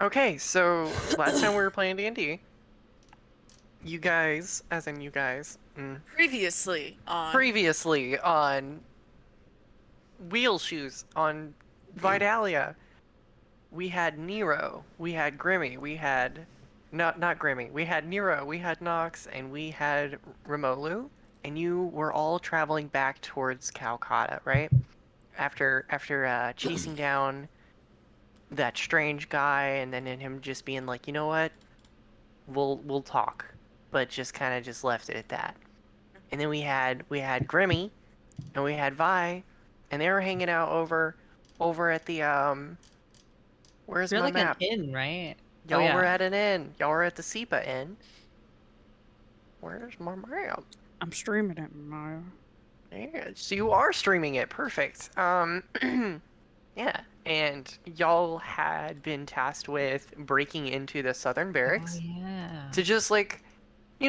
Okay, so last time we were playing D&D, you guys, as in you guys, Previously on. previously on Wheel Shoes on Vidalia, we had Nero, we had Grimmy, we had not Grimmy, we had Nero, we had Nox, and we had Remolu, and you were all traveling back towards Calcutta, right? After chasing down that strange guy, and then him just being like, you know what, we'll talk, but just kind of just left it at that. And then we had Grimmy and we had Vi, and they were hanging out over at the where's We're my like an map? inn, right? Y'all Oh yeah. were at an inn. Y'all were at the SEPA Inn. Where's my map? I'm streaming it, Mario. Yeah, so you are streaming it. Perfect. Yeah, and y'all had been tasked with breaking into the southern Oh barracks yeah. to just like,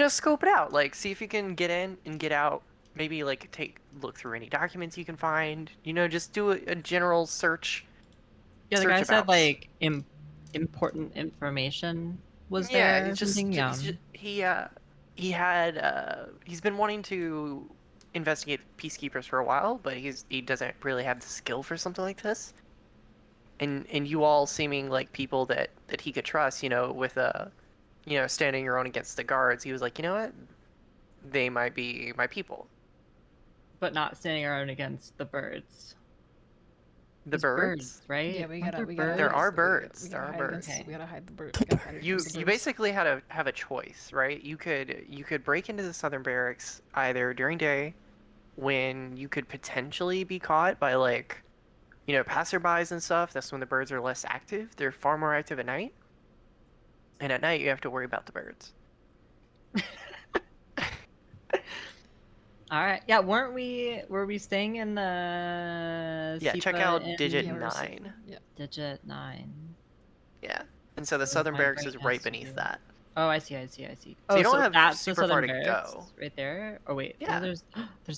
scope it out, like see if you can get in and get out. Maybe like look through any documents you can find. Just do a general search. Yeah, the Search guy of said maps. like important information was Yeah, there or something. Yeah. He's been wanting to investigate peacekeepers for a while, but he doesn't really have the skill for something like this. And you all seeming like people that he could trust, with standing your own against the guards, he was like, you know what, they might be my people. But not standing around against the birds. The There's birds? right? Yeah, we Aren't gotta. birds? There are birds. There are birds. Okay. We gotta hide the bird. We gotta hide You the birds. basically had to have a choice, right? You could break into the southern barracks either during day, when you could potentially be caught by like, passerbys and stuff. That's when the birds are less active. They're far more active at night. And at night you have to worry about the birds. All right. Yeah, were we staying in the Yeah, check SEPA out in digit Yeah, 9. Yeah. digit 9? Yeah. And so the Where's southern my barracks is brain right has to beneath do? that. Oh, I see. So Oh, you don't have that's the super far southern to barracks go. right there. Oh wait, Yeah. there's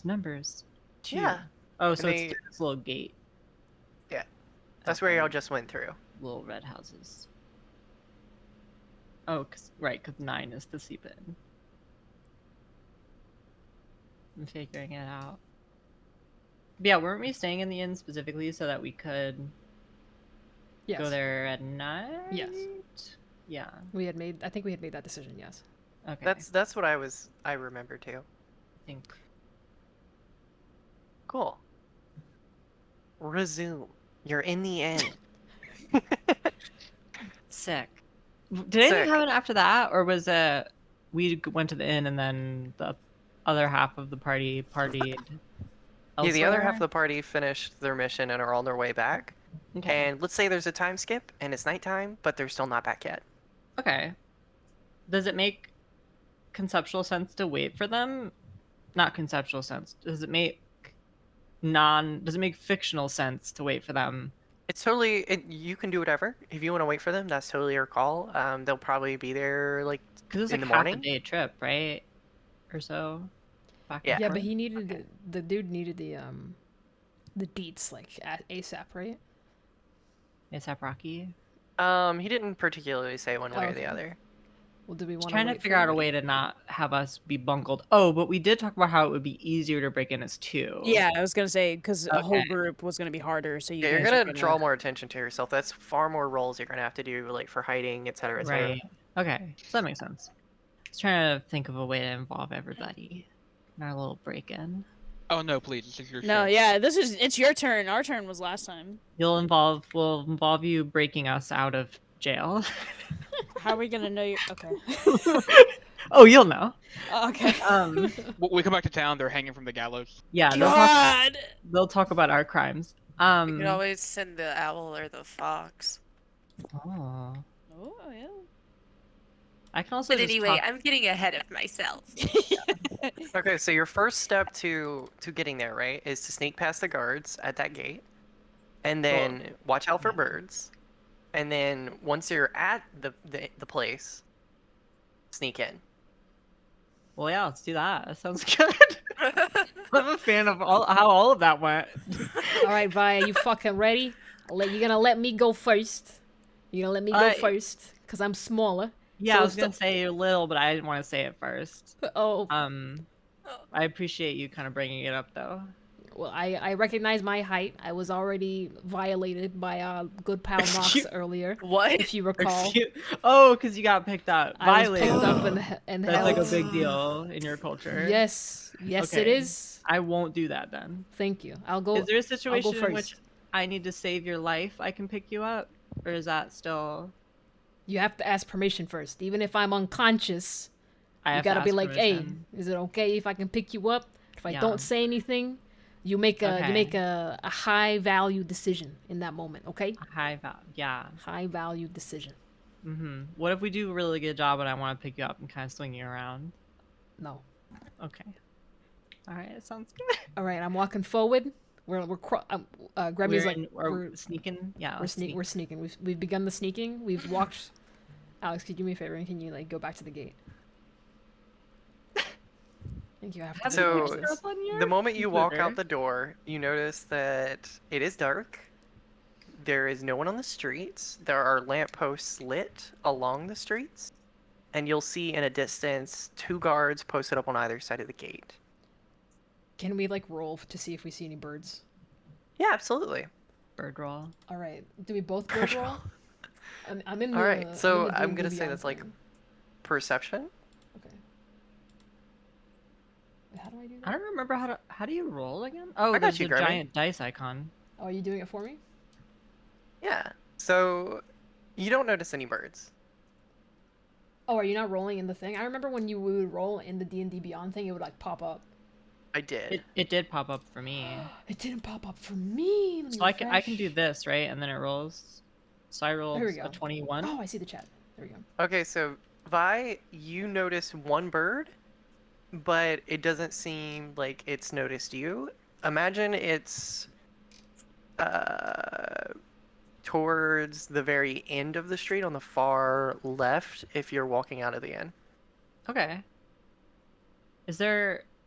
numbers. 2. Yeah. Oh, so And it's through this little gate. Yeah. That's where y'all just went through. Little red houses. Oh, cause 9 is the SEPA. I'm figuring it out. But yeah, weren't we staying in the inn specifically so that we could Yes. go there at night? Yes. Yeah. I think we had made that decision. Yes. Okay. That's what I remember too. I think. Cool. Resume. You're in the inn. Sick. Did anything Sick. happen after that, or was it we went to the inn and then the other half of the party partied? Yeah, the other half of elsewhere? the party finished their mission and are on their way back. Okay. And let's say there's a time skip and it's nighttime, but they're still not back yet. Okay. Does it make conceptual sense to wait for them? Not conceptual sense. Does it make fictional sense to wait for them? It's totally, you can do whatever. If you want to wait for them, that's totally your call. They'll probably be there like Because it's in like the morning. half a day trip, right? Or so. Back Yeah. and Yeah, forth? but he needed the dude needed the deets like ASAP, right? ASAP Rocky. He didn't particularly say one way or the Okay. other. Well, do we want Just trying to figure out a way to not have us be bungled. Oh, but we did talk about how it would be easier to break in as 2. Yeah, I was gonna say because a whole Okay. group was gonna be harder. So you Yeah, you're guys are gonna draw more attention to yourself. That's far more roles you're gonna have to do, like for hiding, etc., etc. Right. Okay. So that makes sense. I was trying to think of a way to involve everybody in our little break-in. Oh no, please! This is your No, show. yeah, it's your turn. Our turn was last time. We'll involve you breaking us out of jail. How are we gonna know you? Okay. Oh, you'll know. Okay. We come back to town. They're hanging from the gallows. Yeah, God. they'll talk about our crimes. You could always send the owl or the fox. Oh. Oh yeah. I can also But just anyway, talk... I'm getting ahead of myself. Okay, so your first step to getting there, right, is to sneak past the guards at that gate, and then watch out for birds, and then once you're at the place, sneak in. Well, yeah, let's do that. That sounds good. I'm a fan of how all of that went. All right, Vi, are you fucking ready? You gonna let me go first? You gonna let me go first? Because I'm smaller. Yeah, So I was it's gonna say you're little, but I didn't want to say it first. Oh, I appreciate you kind of bringing it up, though. well, I recognize my height. I was already violated by good pal Knox earlier, What? if you recall. Oh, because you got picked up. I was Violated. picked up though. and That's like a held. big deal in your culture. Yes, yes, it Okay. is. I won't do that then. Thank you. I'll go. Is there a I'll go situation in which first. I need to save your life? I can pick you up, or is that still? You have to ask permission first. Even if I'm unconscious, I you have to gotta be ask like, "Hey, permission? is it okay if I can pick you up? If I Yeah. don't say anything, you make a Okay. a high value decision in that moment. Okay, High value. Yeah. high value decision. What if we do a really good job and I want to pick you up and kind of swing you around? No. Okay. All right. It sounds good. All right, I'm walking forward. Gremmy's like we're sneaking. Yeah. we're let's sneak. we're sneaking. We've begun the sneaking. We've walked. Alex, could you do me a favor and can you like go back to the gate? Thank you. I have to So, finish this. The moment you walk computer. out the door, you notice that it is dark. There is no one on the streets. There are lampposts lit along the streets. And you'll see in a distance 2 guards posted up on either side of the gate. Can we like roll to see if we see any birds? Yeah, absolutely. Bird roll. All right. Do we both bird roll? I'm in the. Alright, so I'm in the gonna D&D say that's like thing. perception. Okay. Wait, how do I do that? I don't remember how do you roll again? Oh, got there's you, a Grammy. giant dice icon. Oh, are you doing it for me? Yeah. So you don't notice any birds. Oh, are you not rolling in the thing? I remember when you would roll in the D&D Beyond thing, it would like pop up. I did. It did pop up for me. It didn't pop up for me. Let me So I can do refresh. this, right? And then it rolls. So I rolled There we go. a 21. Oh, I see the chat. There we go. Okay, so Vi, you notice one bird, but it doesn't seem like it's noticed you. Imagine it's towards the very end of the street on the far left if you're walking out of the inn. Okay.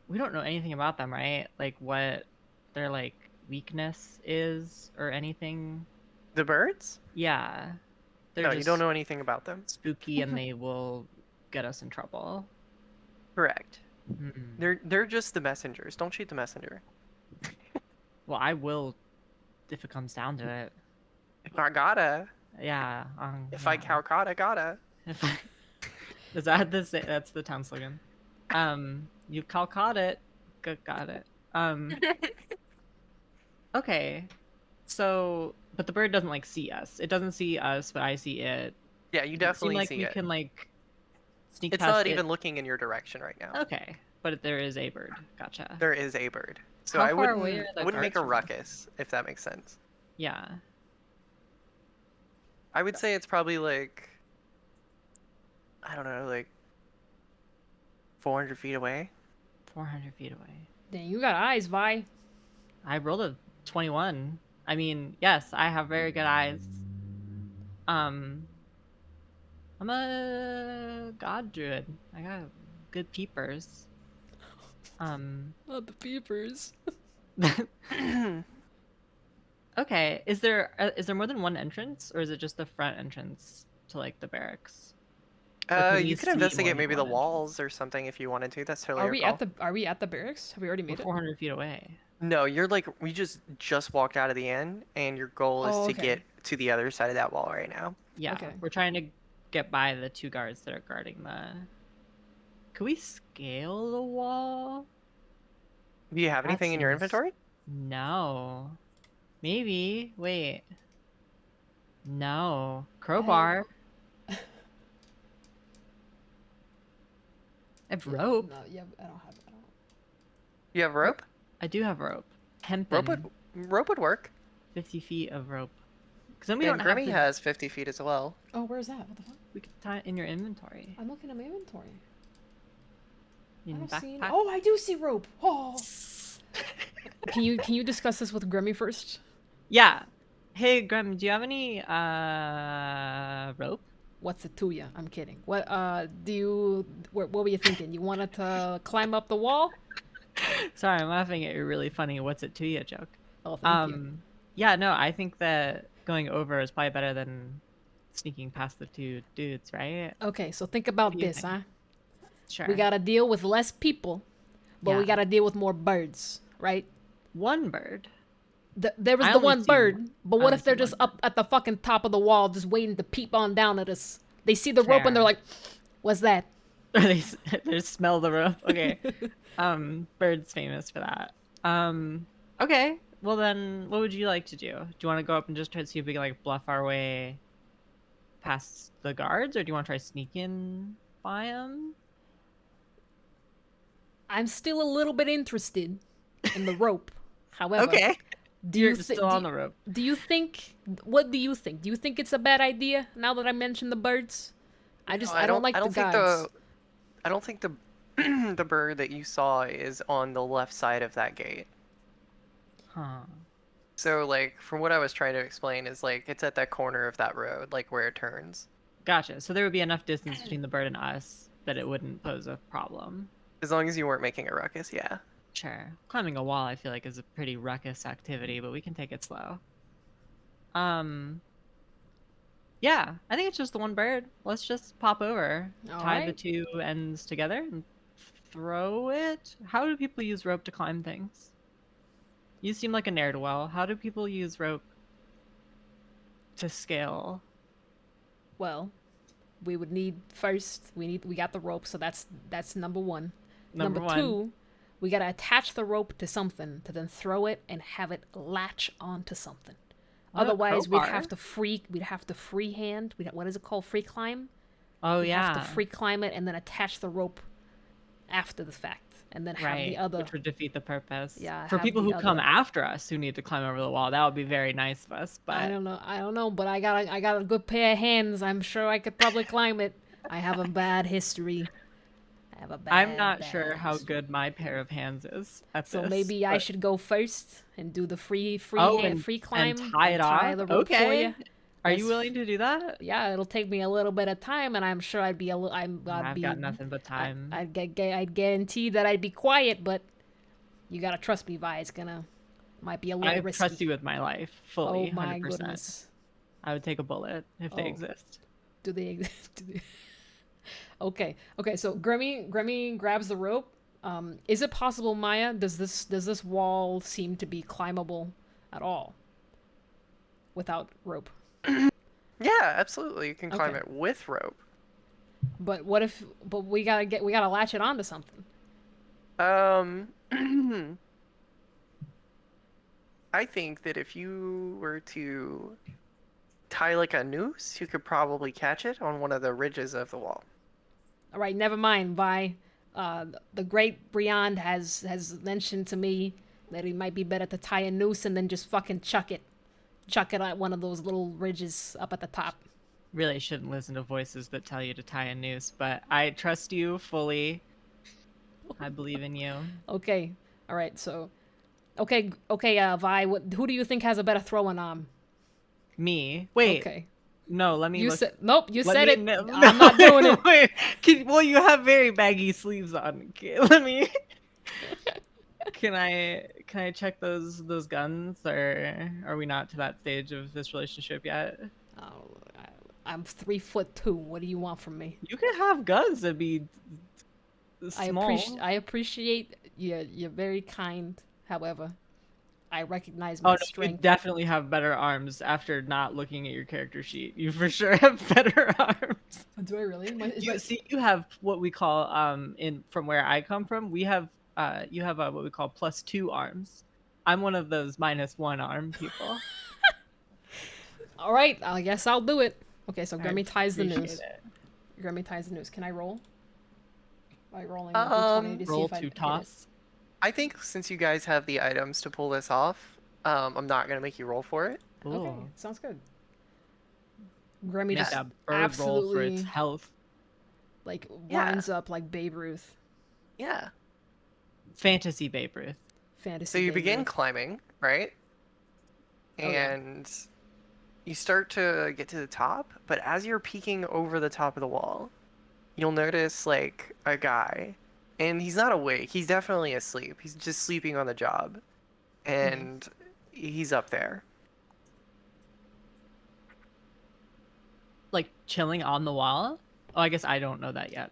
We don't know anything about them, right? Like what their like weakness is or anything. The birds? Yeah. They're No, you just don't know anything about them. spooky and they will get us in trouble. Correct. Mm-mm. They're just the messengers. Don't shoot the messenger. Well, I will if it comes down to it. If I gotta. Yeah. If I calcota, gotta. If I... Is that that's the town slogan? You caught it. Got it. Okay. So, but the bird doesn't like see us. It doesn't see us, but I see it. Yeah, you Does it seem definitely like see we it. can like sneak It's past not it? even looking in your direction right now. Okay, but there is a bird. Gotcha. There is a bird. So How I far away wouldn't, are the I wouldn't make a guards from us? ruckus, if that makes sense. Yeah. I would say it's probably like, I don't know, like 400 feet away. 400 feet away. Dang, you got eyes, Vi. I rolled a 21. I mean, yes, I have very good eyes. I'm a god druid. I got good peepers. Not the peepers. Okay, is there more than one entrance, or is it just the front entrance to like the barracks? Or can we You could see more investigate than maybe the one walls or something if you wanted to. That's totally Are your we call. at the barracks? Have we already We're made it? 400 feet away. No, you're like we just walked out of the inn, and your goal is Oh, to okay. get to the other side of that wall right now. Yeah, Okay. we're trying to get by the 2 guards that are guarding the. Could we scale the wall? Do you have That anything in your seems- inventory? No. Maybe. Wait. No. Crowbar. I have rope. No, yeah, I don't have. You have rope? I do have rope. Hempen. Rope would work. 50 feet of rope. Because then we And don't have Grimmy to... has 50 feet as well. Oh, where's that? What the fuck? We could tie it in your inventory. I'm looking at my inventory. In I your don't see. backpack. Oh, I do see rope. Oh. Can you discuss this with Gremmy first? Yeah. Hey, Grem, do you have any rope? What's it to ya? I'm kidding. What what were you thinking? You wanted to climb up the wall? Sorry, I'm laughing at your really funny "what's it to you" joke. Oh, thank you. Yeah, no, I think that going over is probably better than sneaking past the two dudes, right? Okay, so think about What do you this, think? huh? Sure. We gotta deal with less people, but we Yeah. gotta deal with more birds, right? one bird. There was I the only one see bird, but I what only if they're see just one up at the fucking top of the wall, just waiting to peep on down at us? They see the rope and they're Fair. like, "What's that?" They smell the rope. Okay. Bird's famous for that. Okay. Well then, what would you like to do? Do you want to go up and just try to see if we can like bluff our way past the guards, or do you want to try sneak in by them? I'm still a little bit interested in the rope. However, do You're you thi- still do, on the rope. do you think? What do you think? Do you think it's a bad idea now that I mentioned the birds? I don't like the guards. I don't think the the bird that you saw is on the left side of that gate. Huh. So like from what I was trying to explain is like it's at that corner of that road, like where it turns. Gotcha. So there would be enough distance between the bird and us that it wouldn't pose a problem. As long as you weren't making a ruckus, yeah. Sure. Climbing a wall, I feel like, is a pretty ruckus activity, but we can take it slow. Yeah, I think it's just the one bird. Let's just pop over, tie the Alright. two ends together, and throw it. How do people use rope to climb things? You seem like a ne'er-do-well. How do people use rope to scale? Well, we would need first. We got the rope, so that's number one. Number one. Two, we gotta attach the rope to something to then throw it and have it latch onto something. What, a Otherwise, we'd crowbar? have to freehand. What is it called? Free climb. Oh We'd yeah, have to free climb it and then attach the rope after the fact, and then have right. the other. Which would defeat the purpose. Yeah, For have people the who come other- after us who need to climb over the wall, that would be very nice of us. But I don't know, but I got a good pair of hands. I'm sure I could probably climb it. I have a bad history. I'm not sure bad how history. good my pair of hands is at So this. maybe I but- should go first and do the free climb and tie it off. the rope for Okay. you. Are you Yes. willing to do that? Yeah, it'll take me a little bit of time, and I'm sure I'd be I'd I've be got nothing but time. I'd guarantee that I'd be quiet, but you gotta trust me, Vi. Might be a little I risky. trust you with my life fully. Oh my 100%. goodness. I would take a bullet if they Oh. exist. Do they exist? Okay. So Gremmy grabs the rope. Is it possible, Maya? Does this wall seem to be climbable at all without rope? Yeah, absolutely. You can climb Okay. it with rope. But what if? But we gotta latch it onto something. I think that if you were to tie like a noose, you could probably catch it on one of the ridges of the wall. All right, never mind, Vi. The great Briand has mentioned to me that it might be better to tie a noose and then just fucking chuck it at one of those little ridges up at the top. Really shouldn't listen to voices that tell you to tie a noose, but I trust you fully. I believe in you. Okay. All right. So, okay. Vi. Who do you think has a better throwing arm? Me. Wait. Okay. No, let me You look. said nope. You Let said me- it. no- I'm not doing it. Wait, well, you have very baggy sleeves on. Okay, let me. Can I check those guns, or are we not to that stage of this relationship yet? Oh, I'm 3'2". What do you want from me? You can have guns that be small. I appreciate you're very kind. However, I recognize Oh my no, you strength. definitely have better arms after not looking at your character sheet. You for sure have better arms. Do I really? You have what we call from where I come from, we have you have what we call +2 arms. I'm one of those -1 arm people. All right. I guess I'll do it. Okay. So I Gremmy ties the appreciate noose. it. Gremmy ties the noose. Can I roll? By rolling Um, a d20 to see Roll if I to hit it. toss. I think since you guys have the items to pull this off, I'm not gonna make you roll for it. Okay, Ooh. sounds good. Gremmy Make just that bird roll for its absolutely health. like Yeah. winds up like Babe Ruth. Yeah. Fantasy Babe Ruth. Fantasy. So you Babe begin Ruth. climbing, right? Oh, yeah. And you start to get to the top, but as you're peeking over the top of the wall, you'll notice like a guy, and he's not awake. He's definitely asleep. He's just sleeping on the job, and he's up there. like chilling on the wall? Oh, I guess I don't know that yet.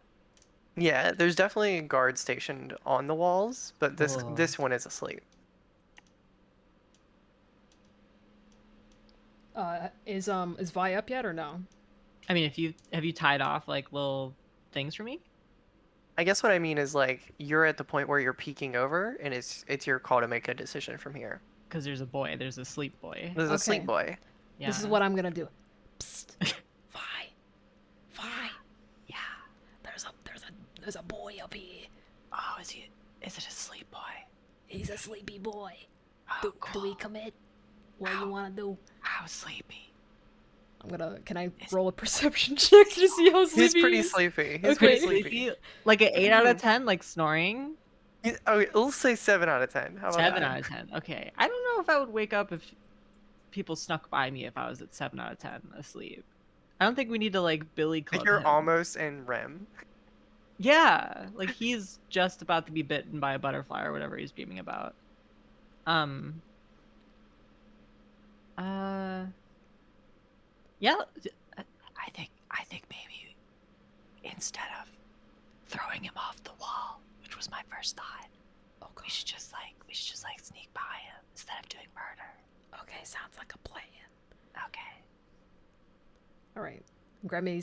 Yeah, there's definitely a guard stationed on the walls, but this Oh. this one is asleep. Is Vi up yet or no? I mean, have you tied off like little things for me? I guess what I mean is like you're at the point where you're peeking over, and it's your call to make a decision from here. Because there's a boy. There's a sleep boy. There's a Okay. sleep boy. Yeah. This is what I'm gonna do. Psst. Vi. Yeah. There's a boy up here. Oh, is it a sleep boy? He's a sleepy boy. Oh, Do we commit? What do you wanna do? How sleepy? Can I roll a perception check to see how sleepy He's pretty he is? sleepy. He's Okay. pretty sleepy. Like an 8 out of 10, like snoring. Oh, let's say 7 out of 10. How about 7 that? out of 10. Okay. I don't know if I would wake up if people snuck by me if I was at 7 out of 10 asleep. I don't think we need to like Billy Club Like you're him. almost in REM. Yeah, like he's just about to be bitten by a butterfly or whatever he's dreaming about. Yeah, I think maybe instead of throwing him off the wall, which was my first thought, we should just like sneak by him instead of doing murder. Okay, sounds like a plan. Okay. All right. Gremmy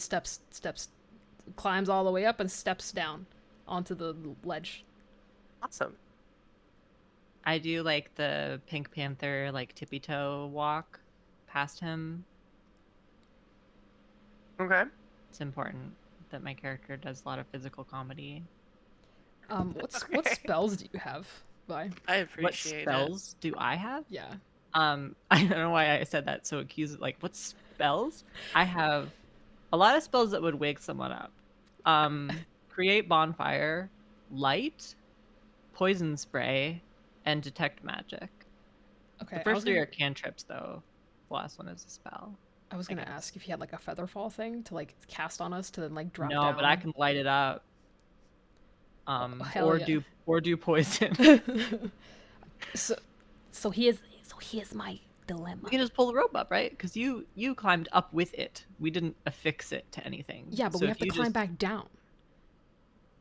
climbs all the way up and steps down onto the ledge. Awesome. I do like the Pink Panther like tippy toe walk past him. Okay. It's important that my character does a lot of physical comedy. What Okay. spells do you have, Vi? I What appreciate spells do I have? Yeah. I don't know why I said that so accused. Like, what spells? I have a lot of spells that would wake someone up. Create bonfire, light, poison spray, and detect magic. Okay. The first three are cantrips, though. The last one is a spell. I was gonna ask if you had like a feather fall thing to like cast on us to then like drop No, down. but I can light it up. hell yeah. Or do poison. So here's my dilemma. We can just pull the rope up, right? Because you climbed up with it. We didn't affix it to anything. Yeah, but So we if have to you climb just- back down.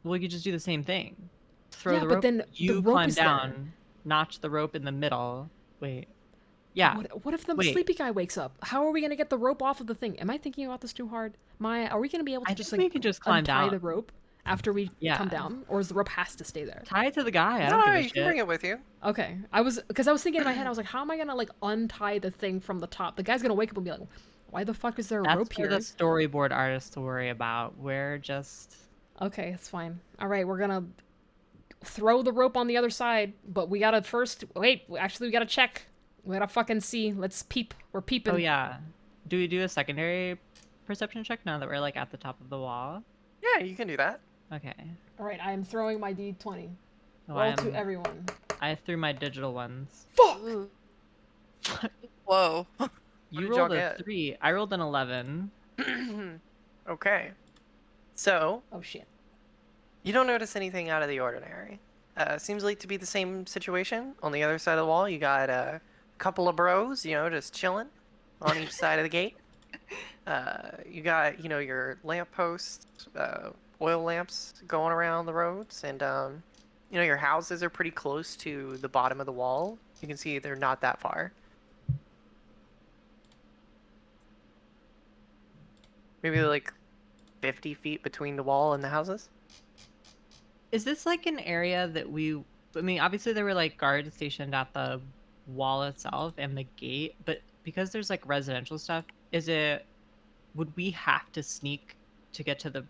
Well, you just do the same thing. Throw Yeah, the but rope. then the you rope climb is there. down, notch the rope in the middle. Wait. Yeah. What if the Wait. sleepy guy wakes up? How are we gonna get the rope off of the thing? Am I thinking about this too hard? Maya, are we gonna be able to I just think like we can just climb untie down. the rope after we Yeah. come down, or is the rope has to stay there? Tie it to the guy. I No, don't give a you can bring shit. it with you. Okay, because I was thinking in my head, I was like, how am I gonna like untie the thing from the top? The guy's gonna wake up and be like, why the fuck is there a That's rope for here? the storyboard artist to worry about. We're just Okay, it's fine. All right, we're gonna throw the rope on the other side, but we gotta first wait. Actually, we gotta check. We gotta fucking see. Let's peep. We're peeping. Oh yeah. Do we do a secondary perception check now that we're like at the top of the wall? Yeah, you can do that. Okay. All right, I am throwing my d20. Oh, Roll to everyone. I threw my digital ones. Fuck. Ooh. Whoa. You did rolled y'all a get? 3. I rolled an 11. Okay. So, Oh shit. you don't notice anything out of the ordinary. Seems like to be the same situation. On the other side of the wall, you got a couple of bros, just chilling on each side of the gate. You got, your lampposts, oil lamps going around the roads, and, your houses are pretty close to the bottom of the wall. You can see they're not that far. Maybe like 50 feet between the wall and the houses. Is this like an area that I mean, obviously there were like guards stationed at the wall itself and the gate, but because there's like residential stuff, would we have to sneak to get to the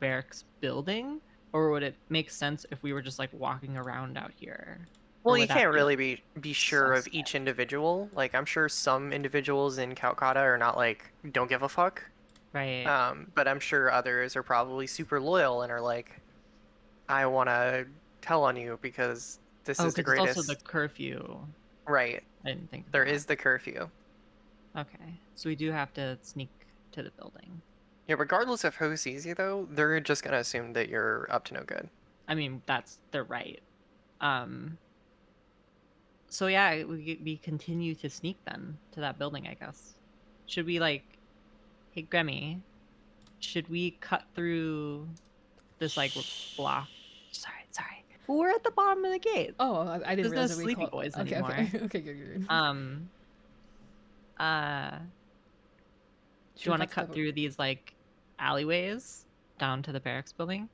barracks building? Or would it make sense if we were just like walking around out here? Or Well, you would that can't be, really like, be sure of suspect? each individual. Like, I'm sure some individuals in Calcutta are not like, don't give a fuck. Right. But I'm sure others are probably super loyal and are like, I want to tell on you because this Oh, is the 'cause it's greatest. also the curfew. Right. I didn't think of There that. is the curfew. Okay. So we do have to sneak to the building. Yeah, regardless of who sees you, though, they're just going to assume that you're up to no good. I mean, they're right. So yeah, we continue to sneak then to that building, I guess. Should we like, hey Gremmy, should we cut through this like block? Sorry. Well, we're at the bottom of the gate. Oh, I didn't There's no realize that we sleepy called. boys Okay, anymore. okay, okay, good. Do you want to cut through these like alleyways down to the barracks building?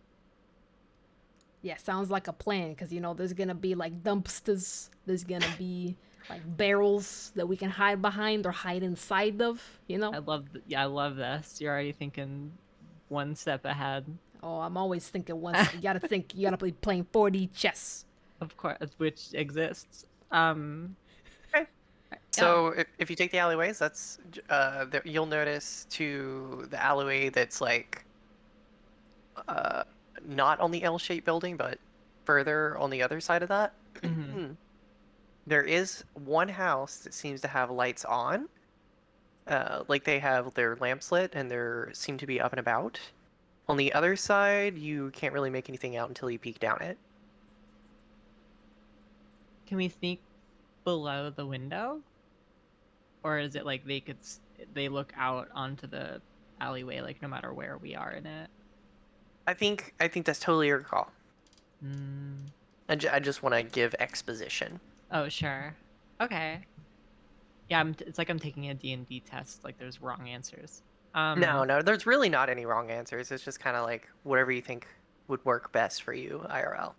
Yeah, sounds like a plan. Because you know, there's gonna be like dumpsters. There's gonna be like barrels that we can hide behind or hide inside of. You know. I love this. You're already thinking one step ahead. Oh, I'm always thinking once. You gotta think. You gotta be playing 4D chess. Of course, which exists. So if you take the alleyways, that's you'll notice to the alleyway that's like not on the L-shaped building, but further on the other side of that. There is one house that seems to have lights on, like they have their lamps lit and they seem to be up and about. On the other side, you can't really make anything out until you peek down it. Can we sneak below the window? Or is it like they look out onto the alleyway like no matter where we are in it? I think that's totally your call. Mm. I just want to give exposition. Oh, sure. Okay. Yeah, it's like I'm taking a D&D test. Like there's wrong answers. No, there's really not any wrong answers. It's just kind of like whatever you think would work best for you, IRL.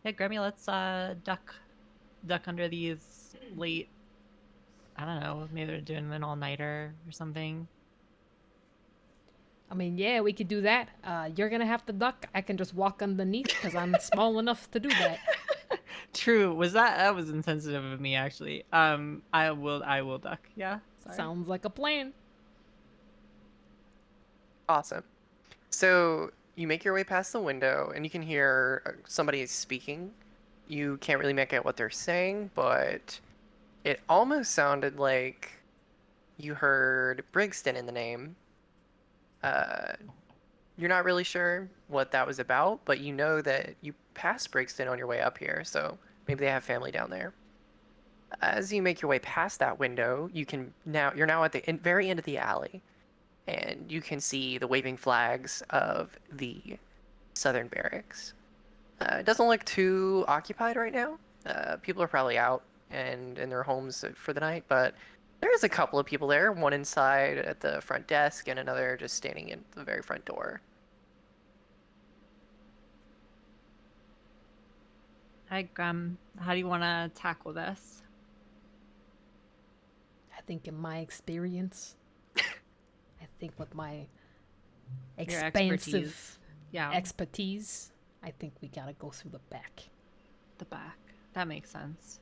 Yeah, Gremmy, let's duck under these late. I don't know. Maybe they're doing an all-nighter or something. I mean, yeah, we could do that. You're gonna have to duck. I can just walk underneath because I'm small enough to do that. True. That was insensitive of me actually. I will duck. Yeah. Sorry. Sounds like a plan. Awesome. So you make your way past the window and you can hear somebody speaking. You can't really make out what they're saying, but it almost sounded like you heard Brixton in the name. You're not really sure what that was about, but you know that you passed Brixton on your way up here, so maybe they have family down there. As you make your way past that window, you're now at the very end of the alley, and you can see the waving flags of the southern barracks. It doesn't look too occupied right now. People are probably out and in their homes for the night, but there is a couple of people there, one inside at the front desk and another just standing in the very front door. Hi, Grem. How do you want to tackle this? I think in my experience, I think with my Your expansive Yeah, expertise, I think we gotta go through the back. the back. That makes sense.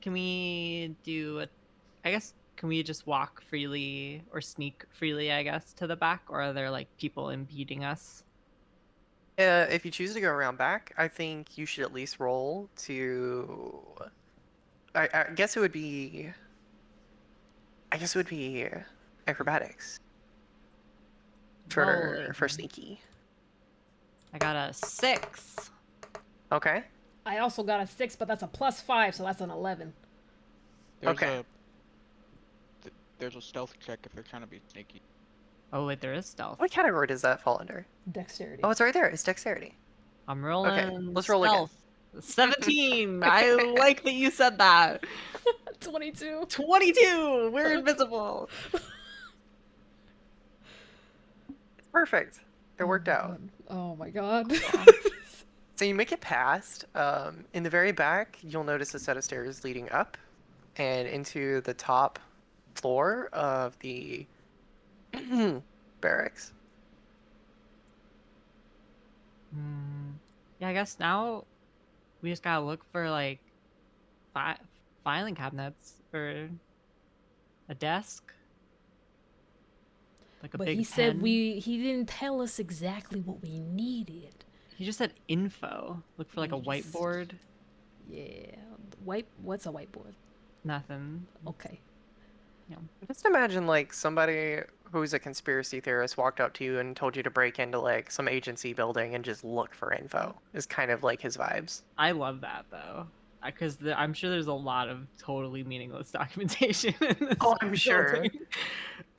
Can we can we just walk freely or sneak freely, I guess, to the back? Or are there like people impeding us? If you choose to go around back, I think you should at least roll to. I guess it would be. Acrobatics. For Rolling. sneaky. I got a 6. Okay. I also got a 6, but that's a +5, so that's an 11. Okay. There's a stealth check if they're trying to be sneaky. Oh wait, there is stealth. What category does that fall under? Dexterity. Oh, it's right there. It's dexterity. I'm rolling. Okay, let's roll again. stealth. 17. I like that you said that. 22. 22. We're invisible. Perfect. It worked out. Oh my god. So you make it past. In the very back, you'll notice a set of stairs leading up and into the top floor of the barracks. Yeah, I guess now we just gotta look for like filing cabinets or a desk. Like a But big he said pen. he didn't tell us exactly what we needed. He just said info. Look for like a He just- whiteboard. Yeah. What's a whiteboard? Nothing. Okay. Just imagine like somebody who's a conspiracy theorist walked up to you and told you to break into like some agency building and just look for info. Is kind of like his vibes. I love that though, because I'm sure there's a lot of totally meaningless documentation in this Oh, I'm sure.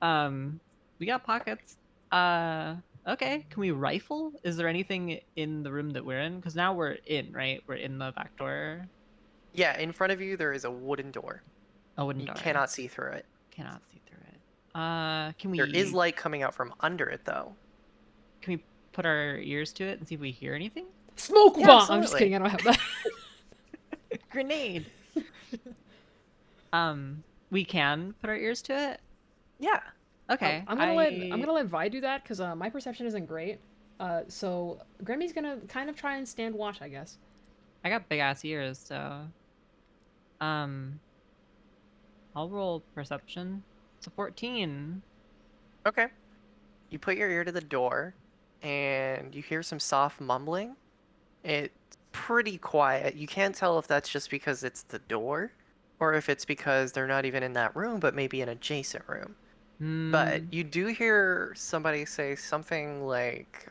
building. We got pockets. Okay. Can we rifle? Is there anything in the room that we're in? Because now we're in, right? We're in the back door. Yeah, in front of you there is a wooden door. A wooden You door. cannot see through it. Cannot see through it. Can There is we light coming out from under it, though. put our ears to it and see if we hear anything? Smoke Yeah, bomb. I'm just absolutely. kidding. I don't have that. Grenade. We can put our ears to it. Yeah. Okay. I'm gonna let Vi do that because my perception isn't great. So Gremmy's gonna kind of try and stand watch, I guess. I got big ass ears, so I'll roll perception. It's a 14. Okay. You put your ear to the door, and you hear some soft mumbling. It's pretty quiet. You can't tell if that's just because it's the door, or if it's because they're not even in that room, but maybe an adjacent room. But Hmm. you do hear somebody say something like,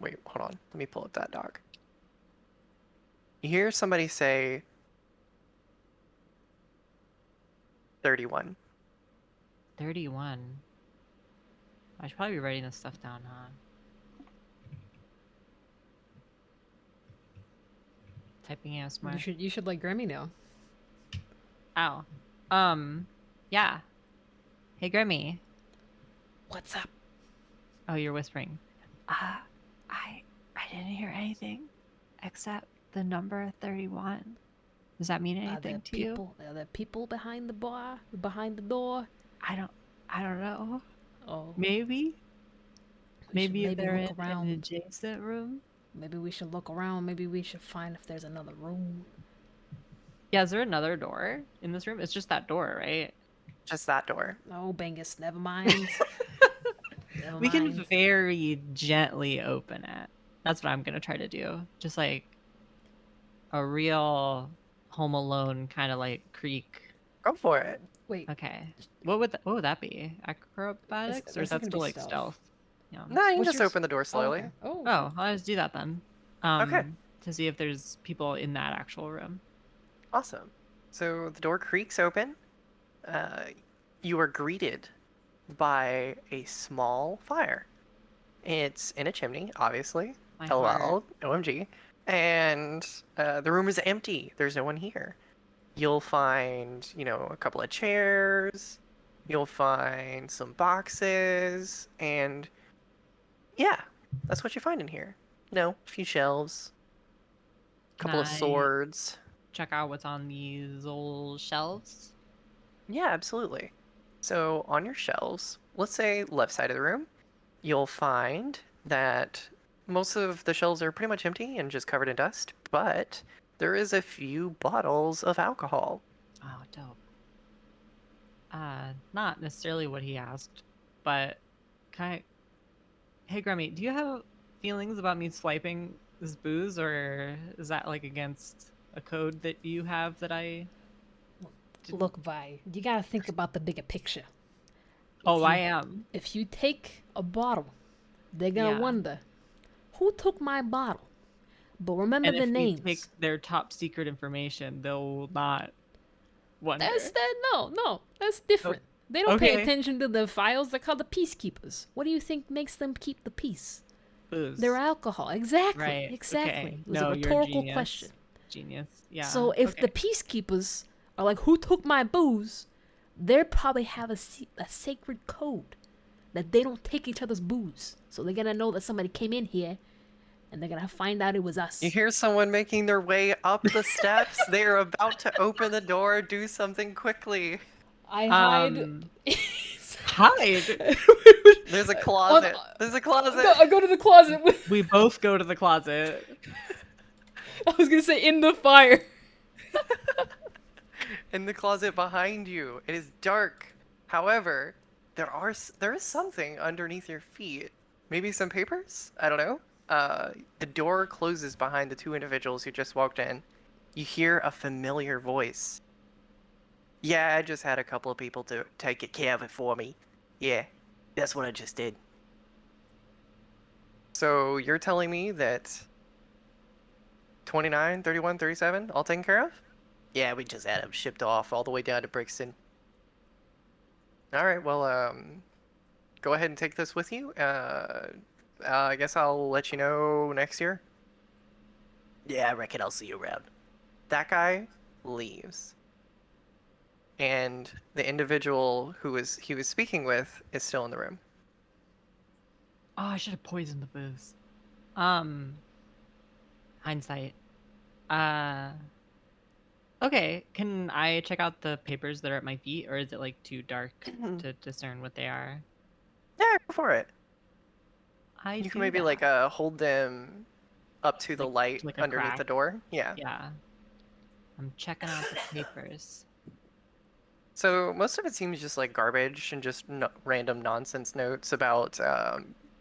wait, hold on. Let me pull up that doc. You hear somebody say 31. 31. I should probably be writing this stuff down, huh? Typing ASMR. You should let Grammy know. Ow. Yeah. Hey, Grimmy. What's up? Oh, you're whispering. I didn't hear anything except the number 31. Does that mean anything to you? Are there people behind the bar? Behind the door? I don't know. Oh, Maybe. Maybe if they're in look an around. adjacent room. Maybe we should look around. Maybe we should find if there's another room. Yeah, is there another door in this room? It's just that door, right? Just that door. Oh, Bengus, never mind. Never We can mind. very gently open it. That's what I'm gonna try to do. Just like a real Home Alone kind of like creak. Go for it. Wait, Okay. What would that be? Acrobatics, or is that's that gonna still be like stealth? Yeah. No, you can What's just yours? open the door Oh, slowly. okay. Oh, Oh, I'll just do that then. Okay. To see if there's people in that actual room. Awesome. So the door creaks open. You are greeted by a small fire. It's in a chimney, obviously. My LOL, heart. OMG. And the room is empty. There's no one here. You'll find, a couple of chairs. You'll find some boxes. And yeah, that's what you find in here. A few shelves. Couple of Can I swords. check out what's on these old shelves? Yeah, absolutely. So on your shelves, let's say left side of the room, you'll find that most of the shelves are pretty much empty and just covered in dust, but there is a few bottles of alcohol. Oh, dope. Not necessarily what he asked, but Hey, Grammy, do you have feelings about me swiping this booze, or is that like against a code that you have that I? look, Vi, you gotta think about the bigger picture. Oh, you- I am. If you take a bottle, they're gonna Yeah. wonder, who took my bottle? But remember And the if we names. take their top secret information, they'll not wonder. No, that's different. They don't pay okay. attention to the files. They're called the peacekeepers. What do you think makes them keep the peace? Booze. Their alcohol. Exactly. Right. Exactly. Okay. It was No, a you're rhetorical genius. question. Genius. Yeah. So if okay. the peacekeepers are like, who took my booze? They probably have a sacred code that they don't take each other's booze. So they're gonna know that somebody came in here, and they're gonna find out it was us. You hear someone making their way up the steps. They are about to open the door. Do something quickly. I hide. Hide. There's a closet. There's a closet. No, I go to the closet. We both go to the closet. I was gonna say in the fire. In the closet behind you. It is dark. However, there is something underneath your feet. Maybe some papers? I don't know. The door closes behind the two individuals who just walked in. You hear a familiar voice. Yeah, I just had a couple of people to take care of it for me. Yeah, that's what I just did. So you're telling me that 29, 31, 37, all taken care of? Yeah, we just had them shipped off all the way down to Brixton. All right. Well, go ahead and take this with you. I guess I'll let you know next year. Yeah, I reckon I'll see you around. That guy leaves, and the individual he was speaking with is still in the room. Oh, I should have poisoned the booze. Hindsight. Okay, can I check out the papers that are at my feet, or is it like too dark to discern what they are? Yeah, go for it. I You can do maybe that. like hold them up to the light like a underneath the crack? door. Yeah. Yeah. I'm checking out the papers. So most of it seems just like garbage and just random nonsense notes about,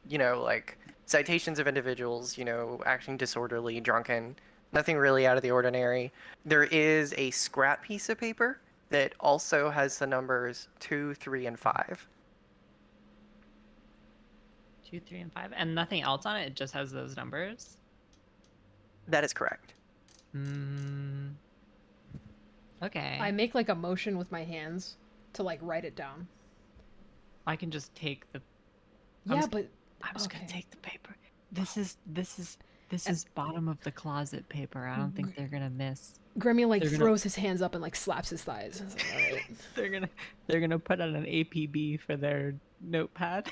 like citations of individuals, acting disorderly, drunken, nothing really out of the ordinary. There is a scrap piece of paper that also has the numbers 2, 3, and 5. 2, 3, and 5, and nothing else on it. It just has those numbers. That is correct. Hmm. Okay. I make like a motion with my hands to like write it down. I can just take the. Yeah, s- but I'm just gonna okay. take the paper. This is bottom of the closet paper. I don't think they're gonna miss. Gremmy like They're gonna- throws his hands up and like slaps his thighs. It's like, all right. They're gonna put on an APB for their notepad.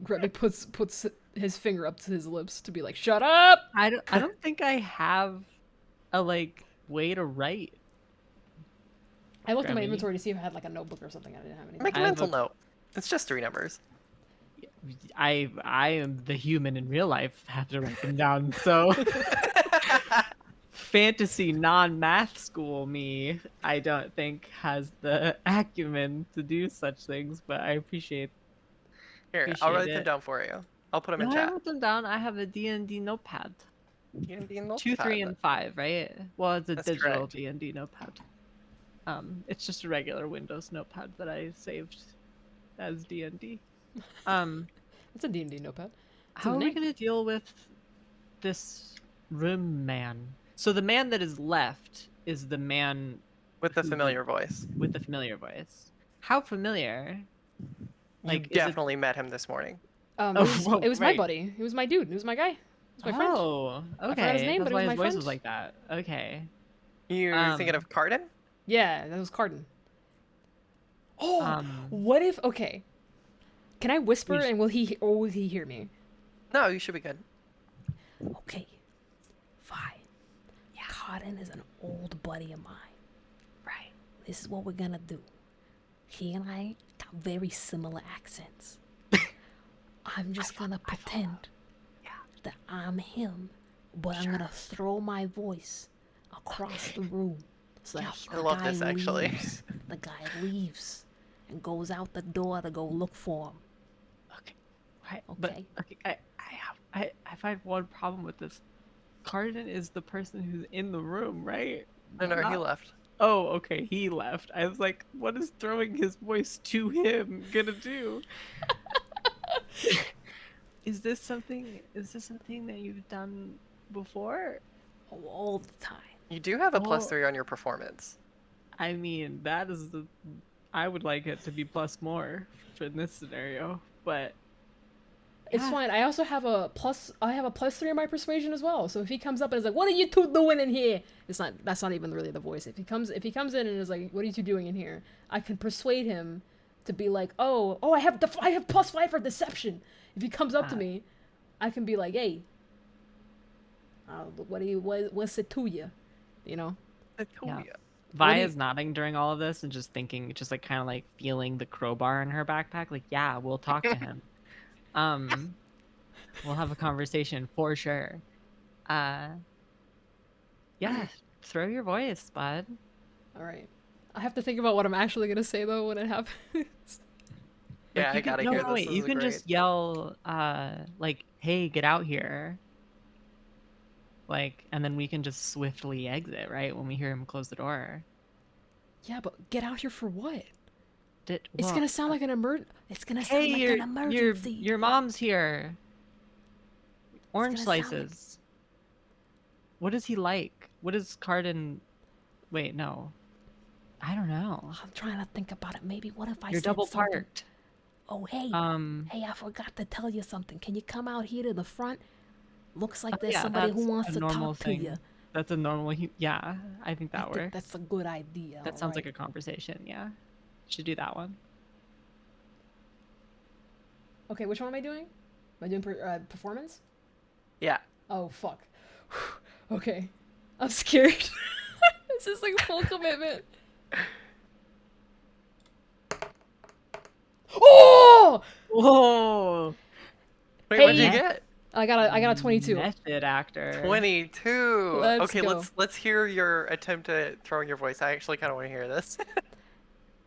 Gremmy puts his finger up to his lips to be like, "Shut up!" I don't think I have a like way to write. I looked at my Gremmy. inventory to see if I had like a notebook or something. I didn't have anything. Make a I have mental a- note. It's just 3 numbers. I am the human in real life. Have to write them down. So fantasy non-math school me, I don't think has the acumen to do such things. But I appreciate. Here, I'll write Appreciate them it. down for you. I'll put them in No, I chat. wrote them down. I have a D&D notepad. D&D 2, 3, notepad. and 5, right? Well, it's a That's digital correct. D&D notepad. It's just a regular Windows notepad that I saved as D&D. It's a D&D notepad. It's How a are we name. gonna deal with this room man? So the man that is left is the man With the who familiar voice. with the familiar voice. How familiar? Like, You is it- definitely met him this morning. Oh, It was my right. buddy. It was my dude. It was my guy. It was my friend. Oh, okay. forgot his name, That's but it why was his my voice friend. was like that. Okay. You thinking of Cardin? Yeah, that was Cardin. Oh, Um, what if? Okay, can I whisper Please. and will he hear me? No, you should be good. Okay, fine. Cotton is an old buddy of mine. Right. This is what we're gonna do. He and I got very similar accents. I'm just gonna pretend that I'm him, but I'm gonna throw my voice across the room. So that I the love guy this, actually. leaves. The guy leaves and goes out the door to go look for him. Okay. Right. But Okay. okay, I have one problem with this. Cardin is the person who's in the room, right? No, he Not- left. Oh, okay, he left. I was like, what is throwing his voice to him gonna do? Is this something that you've done before? All the time. You do have a Well- +3 on your performance. I mean, that is the I would like it to be plus more for this scenario, but It's Yeah. fine. I also have a plus. I have a +3 in my persuasion as well. So if he comes up and is like, "What are you two doing in here?" It's not. That's not even really the voice. If he comes in and is like, "What are you two doing in here?" I can persuade him to be like, "Oh, I have +5 for deception." If he comes up to Ah. me, I can be like, "Hey, what's it to you?" You know. I told Yeah. you. Vi do you- is nodding during all of this and just thinking, just like kind of like feeling the crowbar in her backpack. Like, yeah, we'll talk to him. We'll have a conversation for sure. Yeah, throw your voice, bud. All right. I have to think about what I'm actually gonna say though when it happens. Yeah, I you can, gotta no, hear no, this. wait, This you is can great. just yell, like, "Hey, get out here!" Like, and then we can just swiftly exit, right? When we hear him close the door. Yeah, but get out here for what? It's Well, gonna sound like an It's gonna sound Hey, like an emergency. your mom's here. Orange gonna sound like- slices. What is he like? What is Cardin? Wait, no. I don't know. I'm trying to think about it. Maybe what if I You're said double something? parked. Oh, hey. Hey, I forgot to tell you something. Can you come out here to the front? Looks like there's Yeah, somebody that's who wants a to normal talk to thing. you. That's a normal. Yeah, I think I that think works. that's a good idea. That sounds like a conversation. Yeah, should do that one. Okay, which one am I doing? Am I doing performance? Yeah. Oh fuck. Okay, I'm scared. This is like full commitment. Oh! Whoa! Wait, what'd you Hey. get? I got a 22. Method actor. 22. Let's Okay, go. let's hear your attempt at throwing your voice. I actually kind of want to hear this.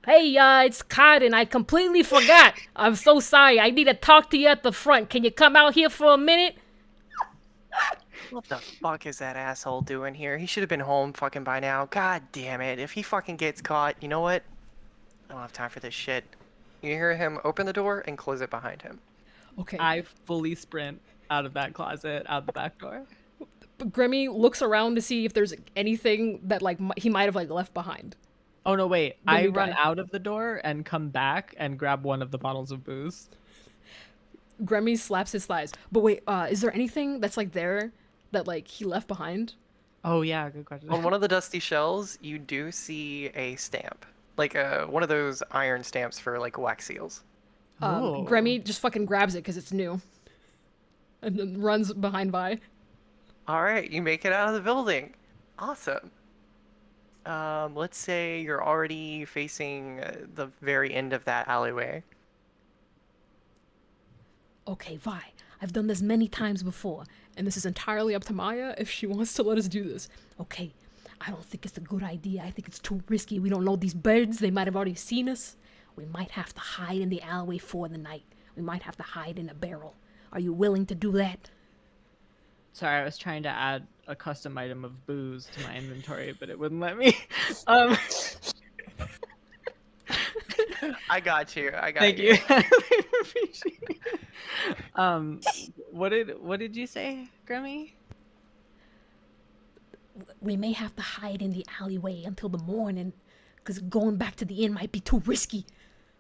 Hey, it's Cotton. I completely forgot. I'm so sorry. I need to talk to you at the front. Can you come out here for a minute? What the fuck is that asshole doing here? He should have been home fucking by now. God damn it. If he fucking gets caught, you know what? I don't have time for this shit. You hear him open the door and close it behind him. Okay. I fully sprint out of that closet, out the back door. But Gremmy looks around to see if there's anything that like he might have like left behind. Oh no, wait! The I new run guy. out of the door and come back and grab one of the bottles of booze. Gremmy slaps his thighs. But wait, is there anything that's like there that like he left behind? Oh yeah, good question. On one of the dusty shelves, you do see a stamp. Like one of those iron stamps for like wax seals. Ooh. Gremmy just fucking grabs it because it's new, and then runs behind Vi. Alright, you make it out of the building. Awesome. Let's say you're already facing the very end of that alleyway. Okay, Vi. I've done this many times before. And this is entirely up to Maya if she wants to let us do this. Okay, I don't think it's a good idea. I think it's too risky. We don't know these birds. They might have already seen us. We might have to hide in the alleyway for the night. We might have to hide in a barrel. Are you willing to do that? Sorry, I was trying to add a custom item of booze to my inventory, but it wouldn't let me. Um, I got you. I got thank you. you. I appreciate it. What did you say, Grammy? We may have to hide in the alleyway until the morning, because going back to the inn might be too risky.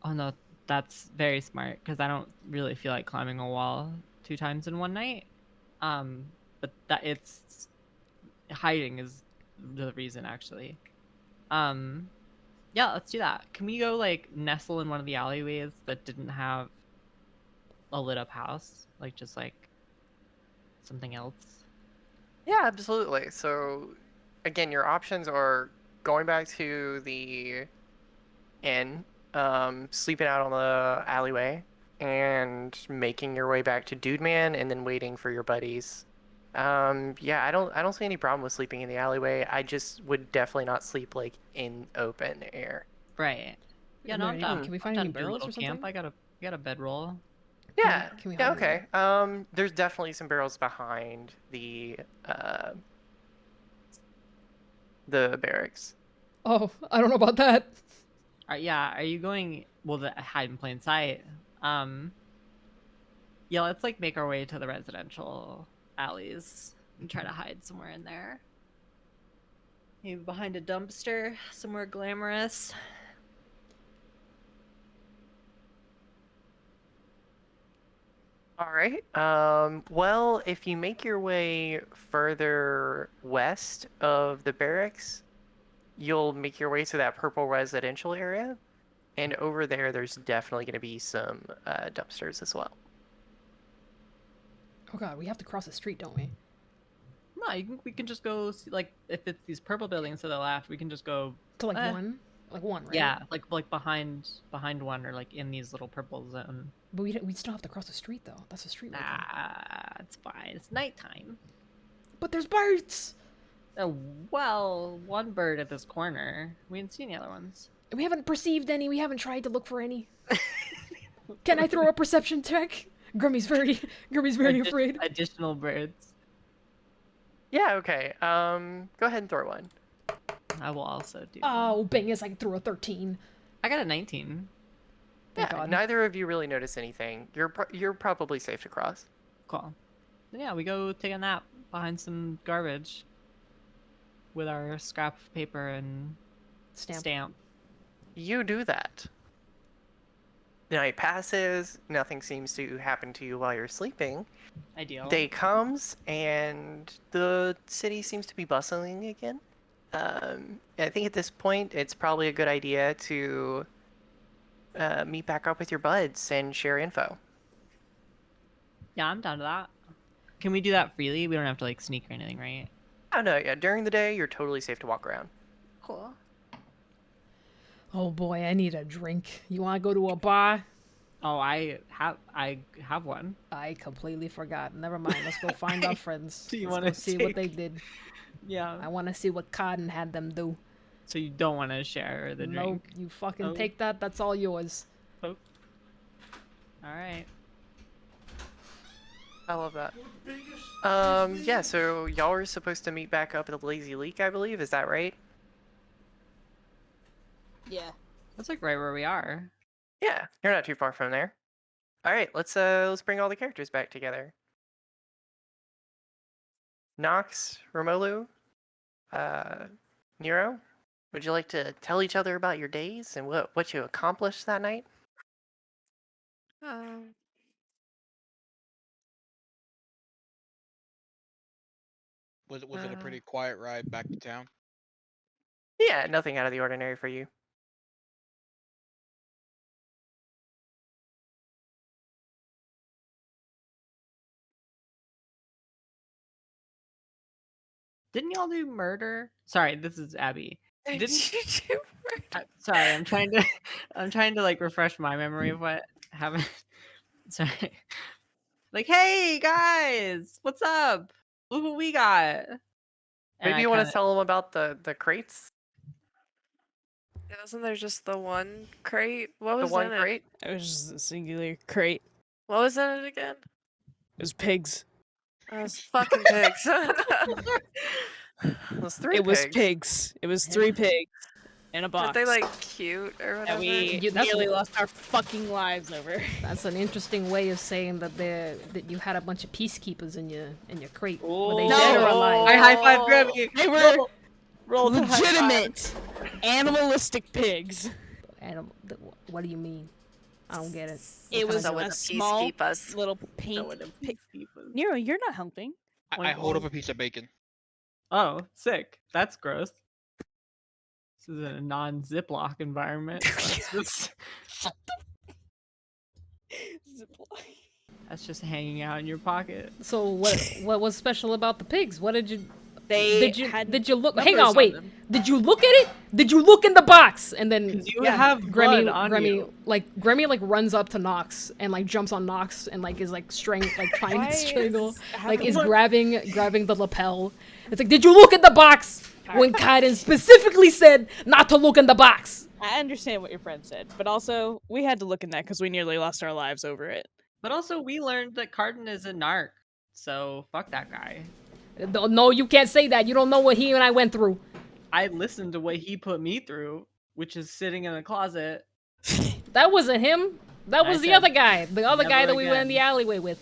Oh no, that's very smart because I don't really feel like climbing a wall 2 times in one night. But that it's hiding is the reason actually. Yeah, let's do that. Can we go like nestle in one of the alleyways that didn't have a lit up house, like just like something else? Yeah, absolutely. So, again, your options are going back to the inn, sleeping out on the alleyway, and making your way back to Dude Man, and then waiting for your buddies. Yeah, I don't see any problem with sleeping in the alleyway. I just would definitely not sleep like in open air. Right. Yeah, Is no, there I'm any- down. Can we I'm find down any to do a barrels little or something? camp. I got a bedroll. Yeah, can we yeah, hide in okay. There's definitely some barrels behind the barracks. Oh, I don't know about that. Yeah, are you going? Well, the hide in plain sight. Yeah, let's like make our way to the residential alleys and try to hide somewhere in there. Maybe behind a dumpster, somewhere glamorous. All right. Well, if you make your way further west of the barracks, you'll make your way to that purple residential area. And over there, there's definitely going to be some dumpsters as well. Oh god, we have to cross the street, don't we? No, we can just go see, like if it's these purple buildings to the left, we can just go. To like Eh. one, right? Yeah, like behind one or like in these little purple zone. But we still have to cross the street though. That's a street. Nah, it's fine. It's nighttime. But there's birds. Well, one bird at this corner. We didn't see any other ones. We haven't perceived any. We haven't tried to look for any. Can I throw a perception check? Grummy's very afraid. Additional birds. Yeah, okay. Go ahead and throw one. I will also do. Oh, bang! Yes, I threw a 13. I got a 19. Thank Yeah, God. neither of you really notice anything. You're probably safe to cross. Cool. Then yeah, we go take a nap behind some garbage with our scrap of paper and Stamp. stamp. you do that. The night passes, nothing seems to happen to you while you're sleeping. Ideal. Day comes, and the city seems to be bustling again. I think at this point, it's probably a good idea to meet back up with your buds and share info. Yeah, I'm down to that. Can we do that freely? We don't have to like sneak or anything, right? Oh no, yeah, during the day, you're totally safe to walk around. Cool. Oh boy, I need a drink. You want to go to a bar? Oh, I have one. I completely forgot. Never mind. Let's go find our friends. Do you Let's wanna go see what they did. Yeah. I want to see what Cotton had them do. So you don't want to share the No, drink? you fucking Oh. take that. That's all yours. All right. I love that. Yeah, so y'all are supposed to meet back up at the Lazy Leak, I believe. Is that right? Yeah. That's like right where we are. Yeah, you're not too far from there. All right, let's bring all the characters back together. Nox, Remolu, Nero, would you like to tell each other about your days and what you accomplished that night? Was it a pretty quiet ride back to town? Yeah, nothing out of the ordinary for you. Didn't y'all do murder? Sorry, this is Abby. Didn't you do sorry, I'm trying to like refresh my memory of what happened. Sorry. Like, hey guys, what's up? Look what we got. And Maybe I you want to kinda- tell them about the crates? Wasn't there just the one crate? What The was one in it? crate? It was just a singular crate. What was in it again? It was pigs. Oh, it's fucking pigs. It was three It was pigs. pigs. It was 3 pigs in a box. Aren't they like cute or whatever? that we that's nearly what- lost our fucking lives over. That's an interesting way of saying that you had a bunch of peacekeepers in your crate. Were they Oh. dead or No. alive? I high five Grammy. They were Roll the high five. legitimate animalistic pigs. What do you mean? I don't get it. It What was kind So of a with the small peacekeepers. little So pink what a pig. peacekeeper. Nero, you're not helping. I hold up a piece of bacon. Oh, sick. That's gross. This is a non-Ziploc environment. That's just hanging out in your pocket. So what was special about the pigs? What did you They did you look? Hang numbers on, wait. them. Did you look at it? Did you look in the box? And then 'Cause you have blood on you. Gremmy like runs up to Nox and like jumps on Nox and like is like trying Why to is strangle, this like is happening? grabbing the lapel. It's like, did you look at the box? When Kaiden specifically said not to look in the box. I understand what your friend said, but also we had to look in that because we nearly lost our lives over it. But also, we learned that Cardin is a narc. So, fuck that guy. No, you can't say that. You don't know what he and I went through. I listened to what he put me through, which is sitting in a closet. That wasn't him. That I was the said, other guy. The other guy "Never that we went in the again." alleyway with.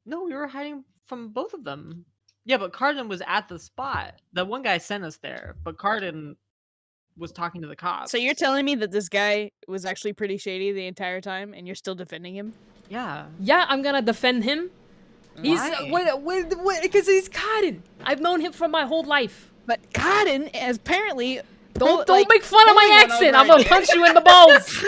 No, we were hiding from both of them. Yeah, but Cardin was at the spot. The one guy sent us there, but Cardin was talking to the cops. So you're telling me that this guy was actually pretty shady the entire time, and you're still defending him? Yeah. Yeah, I'm gonna defend him. He's Why? because he's Kaiden. I've known him for my whole life. But Cotton is apparently Don't like, make fun of my pulling one accent. over I'm gonna on you. punch you in the balls.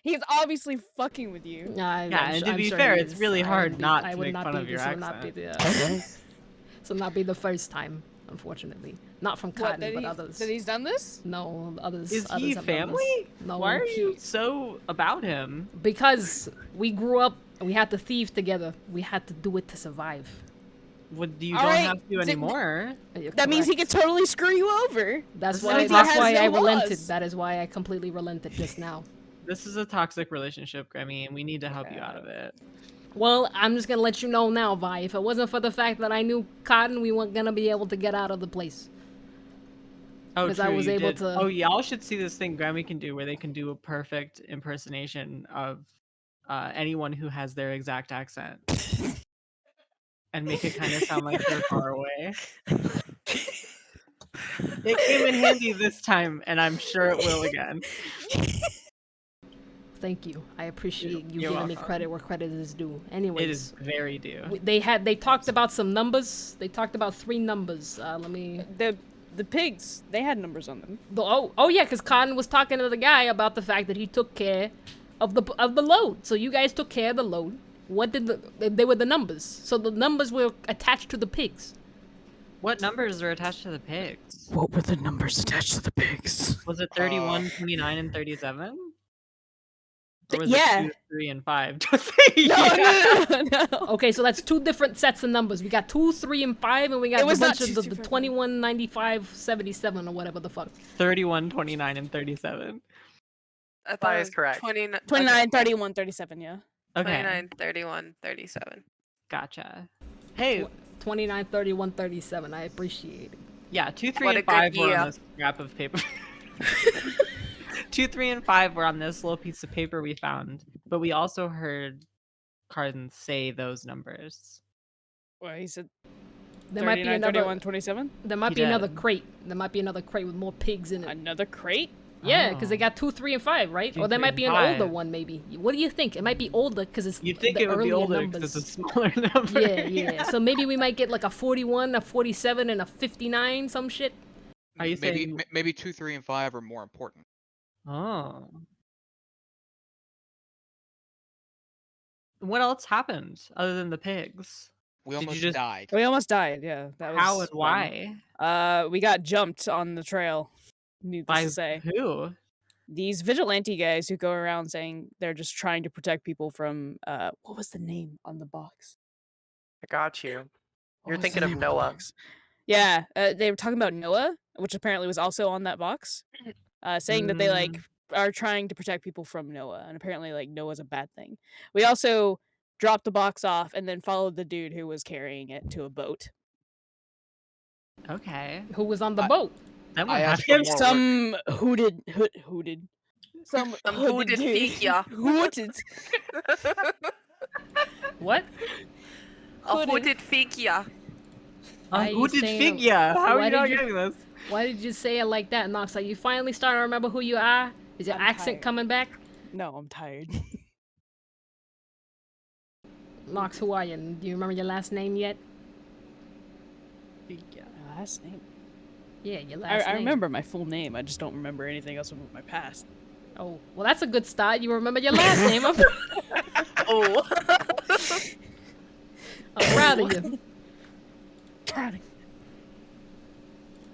He's obviously fucking with you. Yeah, and to be fair, it's really hard not to make fun of your accent. This will not be the first time, unfortunately. Not from What, Kaiden, but others. that he's done this? No, others. Is others he have done this. family? No. Why are you so about him? Because we grew up. We had to thieve together. We had to do it to survive. What, you All don't right, have to so- anymore. You're That means he could correct. totally screw you over. That's As why. long as he That's has why no I relented. laws. That is why I completely relented just now. This is a toxic relationship, Grammy, and we need to help you out of it. Well, I'm just gonna let you know now, Vi. If it wasn't for the fact that I knew Cotton, we weren't gonna be able to get out of the place. Oh, 'Cause true, I was you able did. to- Oh, y'all should see this thing Grammy can do, where they can do a perfect impersonation of anyone who has their exact accent, and make it kind of sound like they're far away. It came in handy this time, and I'm sure it will again. Thank you. I appreciate you You're giving me welcome. credit where credit is due. It Anyways, is very due. they talked about some numbers. They talked about 3 numbers. Let me. The pigs, they had numbers on them. Oh yeah, because Cotton was talking to the guy about the fact that he took care of the load. So you guys took care of the load. What did they were the numbers? So the numbers were attached to the pigs. What numbers are attached to the pigs? What were the numbers attached to the pigs? Was it 31, 29, and 37? Or was Yeah. it 2, 3, and 5? No. Okay, so that's 2 different sets of numbers. We got 2, 3, and 5, and we got It a was bunch not of 2, the 3, 5, 21, 95, 77, or whatever the fuck. 31, 29, and 37. I thought That it is was correct. 29, 29, 31, 37, yeah. Okay, 29, 31, 37. gotcha. Hey, 29, 31, 37. I appreciate it. yeah, 2, 3, What a and good 5 were year. on this scrap of paper. 2, 3, and 5 were on this little piece of paper we found, but we also heard Cardin say those numbers. Well, he said There might be 39, another. 31, 27? There might He be another did. crate. There might be another crate with more pigs in it. Another crate? Yeah, because they Oh. got 2, 3, and 5, right? 2, Or there 3, might and be an older 5. one, maybe. What do you think? It might be older because it's You'd think the it would be earlier older numbers. because it's a smaller number. Yeah, yeah. So maybe we might get like a 41, a 47, and a 59, some shit. Are you maybe saying- maybe 2, 3, and 5 are more important? Oh. What else happened other than the pigs? We Did you almost just- died. We almost died, yeah. That was How and fun. why? We got jumped on the trail. Needless By to say. who? These vigilante guys who go around saying they're just trying to protect people from what was the name on the box? I got you. What You're was the thinking of name the Noah. box? Yeah, they were talking about Noah, which apparently was also on that box, saying that they like are trying to protect people from Noah, and apparently like Noah's a bad thing. We also dropped the box off and then followed the dude who was carrying it to a boat. Okay. Who was on the I- boat? Then I what asked happened? for more work. Some some Some hooded hooded dude. figure. Hooded. What? A Hooded. hooded figure. Why are A you hooded saying- figure. How why are you did not you- getting this? Why did you say it like that, Nox? Are you finally starting to remember who you are? Is your I'm accent tired. coming back? No, I'm tired. Nox, who are you? Do you remember your last name yet? Figure. My last name. Yeah, your last I name. remember my full name. I just don't remember anything else about my past. Oh, well, that's a good start. You remember your last name. I'm Oh. proud of you. Proud of-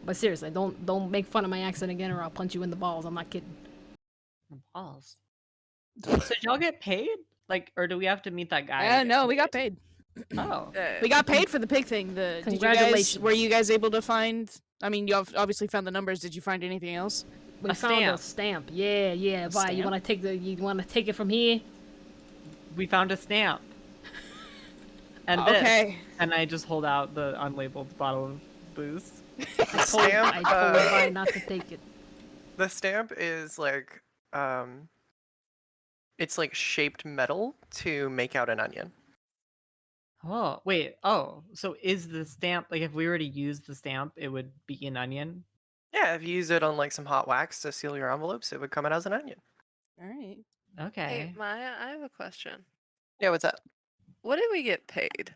But seriously, don't make fun of my accent again, or I'll punch you in the balls. I'm not kidding. The balls. So did y'all get paid? Like, or do we have to meet that guy? and get no, we got paid. Oh. We got paid for the pig thing. Did you guys, Congratulations. were you guys able to find? I mean, you obviously found the numbers. Did you find anything else? We A found a stamp. stamp. Yeah, yeah. Vi, you stamp? wanna take it from here? We found a stamp. And this. Okay. And I just hold out the unlabeled bottle of booze. I told Vi not to take it. The stamp is like, it's like shaped metal to make out an onion. Oh, wait. Oh, so is the stamp, like if we were to use the stamp, it would be an onion? Yeah, if you use it on like some hot wax to seal your envelopes, it would come out as an onion. All right. Okay. Hey, Maya, I have a question. Yeah, what's up? What did we get paid?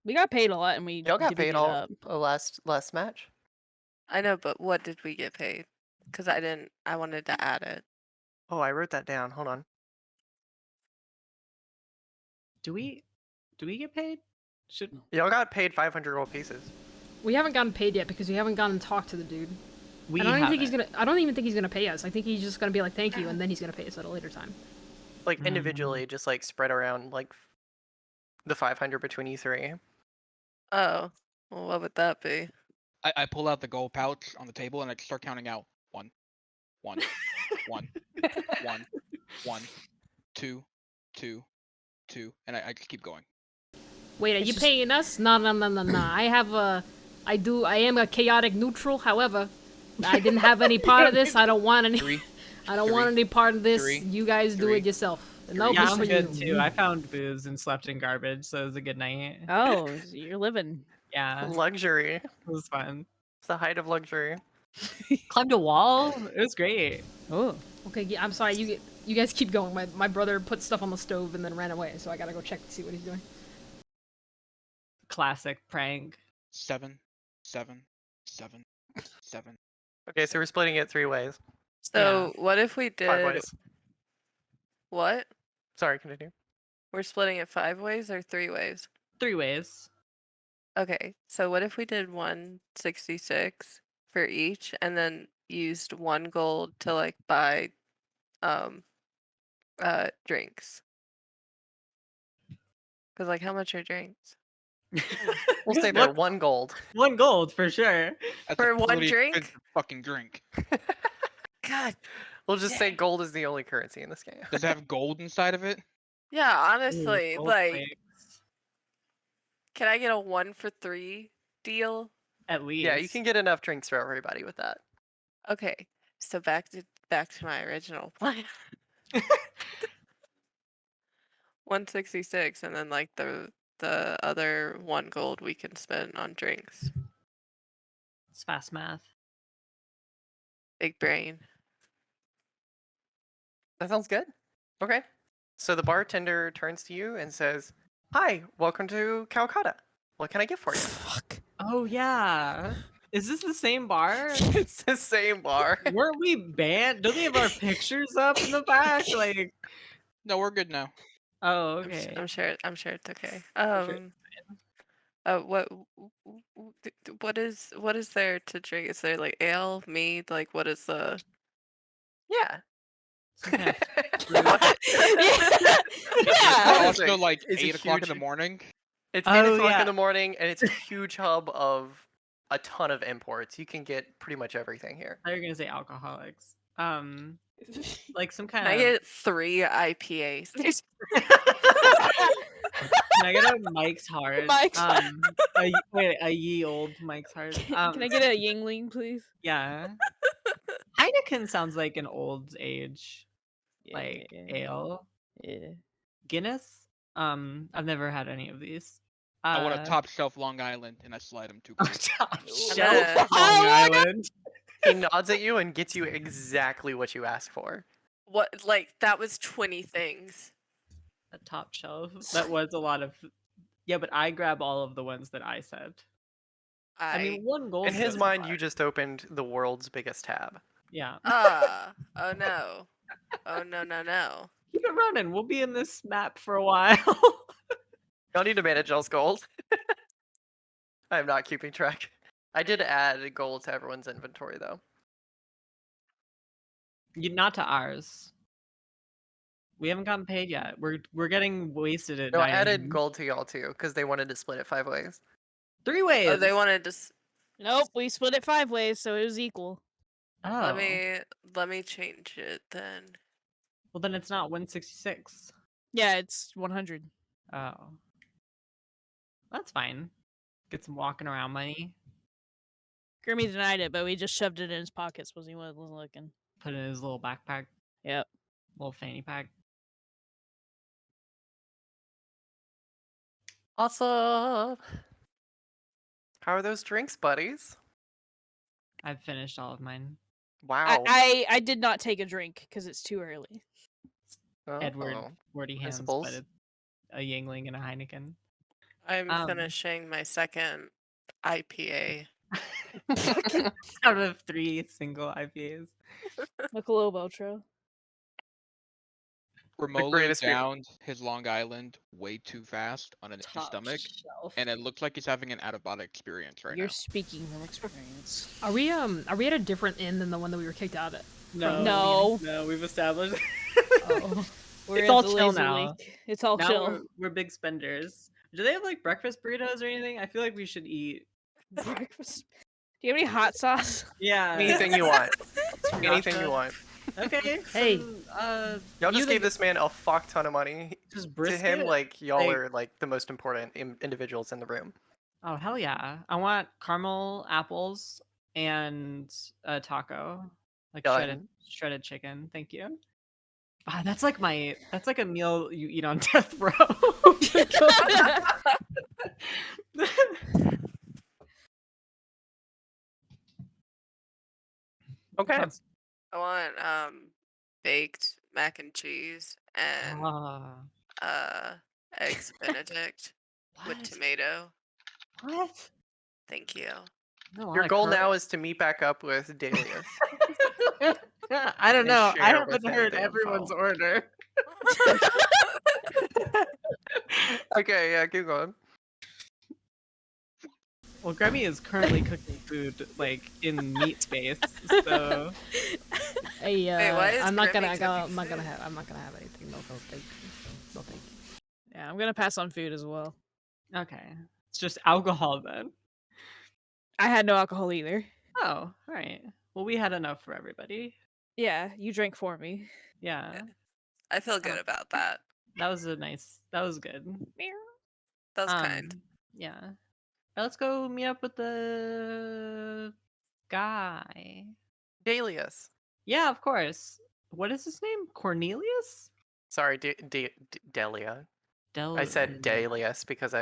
We got paid a lot, and we Y'all got divvied paid it all up. last match. I know, but what did we get paid? Because I wanted to add it. Oh, I wrote that down. Hold on. Do we get paid? Should Y'all got paid 500 gold pieces. We haven't gotten paid yet because we haven't gone and talked to the dude. we I don't even think he's haven't. gonna. I don't even think he's gonna pay us. I think he's just gonna be like, "Thank you," and then he's gonna pay us at a later time. Like individually, just like spread around like the 500 between you three. Oh, well, what would that be? I pull out the gold pouch on the table and I start counting out 1, 1, 1, 1, 1, 2, 2, 2, and I just keep going. Wait, are It's you just- paying us? No. I have a. I am a chaotic neutral. However, I didn't have any part of this. I don't want any. 3, I don't want 3, any part of this. 3, You guys do 3, it yourself. 3. No, Yeah, good I'm for good you. too. I found booze and slept in garbage, so it was a good night. Oh, you're living. Yeah, it Luxury. was fun. It's the height of luxury. Climbed a wall. It was great. Oh. Okay, yeah, I'm sorry. You guys keep going. My brother put stuff on the stove and then ran away, so I gotta go check to see what he's doing. Classic prank. 7, 7, 7, 7. Okay, so we're splitting it 3 ways. So what if we 5 did ways. what? Sorry, continue. We're splitting it 5 ways or 3 ways? 3 ways. Okay, so what if we did 166 for each and then used 1 gold to like buy drinks? Cuz like how much are drinks? We'll stay there. 1 gold. 1 gold for sure. That's For a one pretty drink? expensive fucking drink. God. We'll just say gold is the only currency in this game. Does it have gold inside of it? Yeah, Ooh, honestly, gold like flakes. can I get a 1 for 3 deal? At least. Yeah, you can get enough drinks for everybody with that. Okay. So back to my original plan. 166 and then like the other 1 gold we can spend on drinks. It's fast math. Big brain. That sounds good. Okay. So the bartender turns to you and says, "Hi, welcome to Calcutta. What can I get for you?" Fuck. Oh yeah. Is this the same bar? It's the same bar. Weren't we banned? Don't they have our pictures up in the back? Like, No, we're good now. oh, I'm, okay. I'm sure it's okay. sure What is there to drink? Is there like ale, mead? Like what is the Yeah. Some kind of Yeah. Also, Honestly, like it's a 8 o'clock in the huge- morning. It's Oh, 8 o'clock yeah. in the morning, and it's a huge hub of a ton of imports. You can get pretty much everything here. I thought you were gonna say alcoholics. Like some kind Can I of. get 3 IPAs? Can I get a Mike's Hard? Mike's Hard. A ye old Mike's Hard. Can I get a Yingling, please? Yeah. Heineken sounds like an old age, Yeah, like yeah, ale. yeah. Guinness. I've never had any of these. I want a top shelf Long Island, and I slide him 2 gold. top Yeah. shelf Long Oh my God. Island. He nods at you and gets you exactly what you asked for. What like that was 20 things. A top shelf. That was a lot of. Yeah, but I grab all of the ones that I said. I mean, 1 gold. In his goes mind, far. you just opened the world's biggest tab. Yeah. Oh no. Oh no. Keep it running. We'll be in this map for a while. Y'all need to manage y'all's gold. I am not keeping track. I did add gold to everyone's inventory, though. Not to ours. We haven't gotten paid yet. We're getting wasted at No, I night. added gold to y'all, too, because they wanted to split it 5 ways. 3 ways. Oh, they wanted to Nope, we split it 5 ways, so it was equal. Oh. let me change it then. Well, then it's not 166. Yeah, it's 100. Oh. That's fine. Get some walking around money. Grimmy denied it, but we just shoved it in his pockets when he wasn't looking. Put it in his little backpack. Yep. Little fanny pack. Awesome! How are those drinks, buddies? I've finished all of mine. Wow. I did not take a drink because it's too early. Edward Oh. Wordy Hands, Principles. but it's a Yingling and a Heineken. I'm Um, finishing my second IPA. Out of 3 single IPAs. Michelob Ultra. Remolu greatest beer- downed his Long Island way too fast on an empty Top stomach, shelf. and it looks like he's having an out-of-body experience right You're now. speaking from experience. Are we at a different inn than the one that we were kicked out at? No, No. we've established. Oh. We're It's at all the chill lazy now. lake. It's all Now chill. we're big spenders. Do they have like breakfast burritos or anything? I feel like we should eat. Breakfast. Do you have any hot sauce? Yeah. Anything you want. Some Anything gotcha. you want. Okay. Hey. Y'all just You gave the- this man a fuck ton of money. Just To brisket. him, like, y'all like- are, like, the most important individuals in the room. Oh hell yeah! I want caramel apples and a taco, like Done. shredded chicken. Thank you. Ah, that's like a meal you eat on death row. Okay. Sounds- I want baked mac and cheese and Ah, eggs Benedict with what? tomato. What? Thank you. Your goal now is to meet back up with Dalius. I don't And know. I share with haven't him heard the everyone's info. order. Okay, yeah, keep going. Well, Gremmy is currently cooking food like in meat space, so Hey, Wait, why is I'm not gonna. Grammy cooking I'm not gonna food? have. I'm not gonna have anything. No, thank you. No, thank you. Yeah, I'm gonna pass on food as well. okay. It's just alcohol then. I had no alcohol either. Oh, all right. Well, we had enough for everybody. Yeah, you drank for me. Yeah, I feel good about that. that was that was good. That was kind. Yeah. Let's go meet up with the guy. Dalius. Yeah, of course. What is his name? Cornelius? Sorry, Delia. I said Dalius because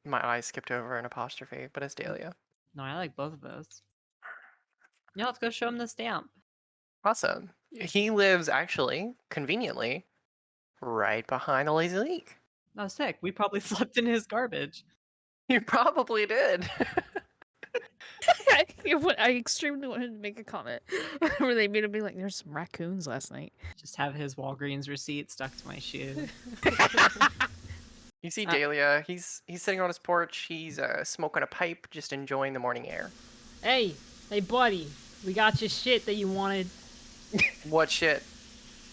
my eyes skipped over an apostrophe, but it's Delia. No, I like both of those. Yeah, let's go show him the stamp. Awesome. He lives actually, conveniently, right behind the Lazy Leak. Oh, sick. We probably slept in his garbage. You probably did. I extremely wanted to make a comment where they made him be like, "There's some raccoons last night." Just have his Walgreens receipt stuck to my shoe. You see Uh, Dahlia, he's sitting on his porch, he's smoking a pipe, just enjoying the morning air. Hey, buddy, we got your shit that you wanted. What shit?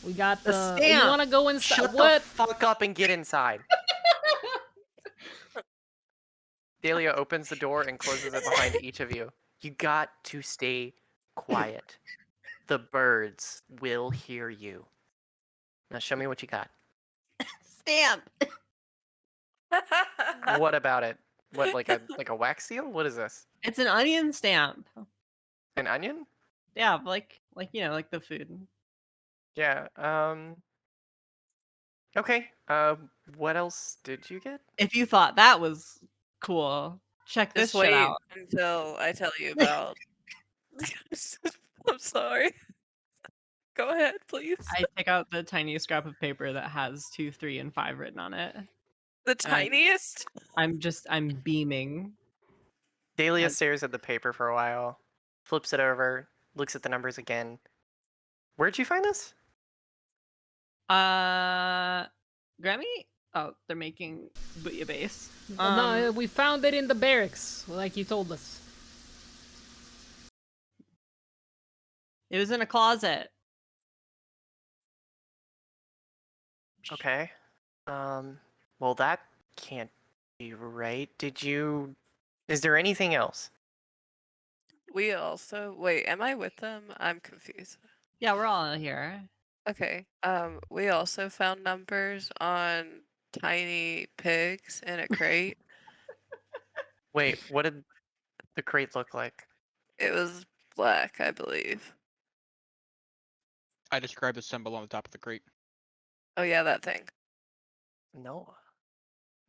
We got The the. stamp! You want to go inside? Shut What? the fuck up and get inside. Dahlia opens the door and closes it behind each of you. You got to stay quiet. The birds will hear you. Now show me what you got. Stamp! What about it? What, like a wax seal? What is this? It's an onion stamp. An onion? Yeah, like like the food. Yeah. Okay. What else did you get? If you thought that was cool, check this Just shit wait out. until I tell you about. I'm sorry. Go ahead, please. I take out the tiny scrap of paper that has 2, 3, and 5 written on it. The tiniest? I'm beaming. Dahlia And- stares at the paper for a while, flips it over, looks at the numbers again. Where'd you find this? Grammy? Oh, they're making bouillabaisse. No, we found it in the barracks, like you told us. It was in a closet. Okay. Well, that can't be right. Is there anything else? We also wait. Am I with them? I'm confused. Yeah, we're all here. Okay. We also found numbers on tiny pigs in a crate. Wait, what did the crate look like? It was black, I believe. I described the symbol on the top of the crate. Oh yeah, that thing. No.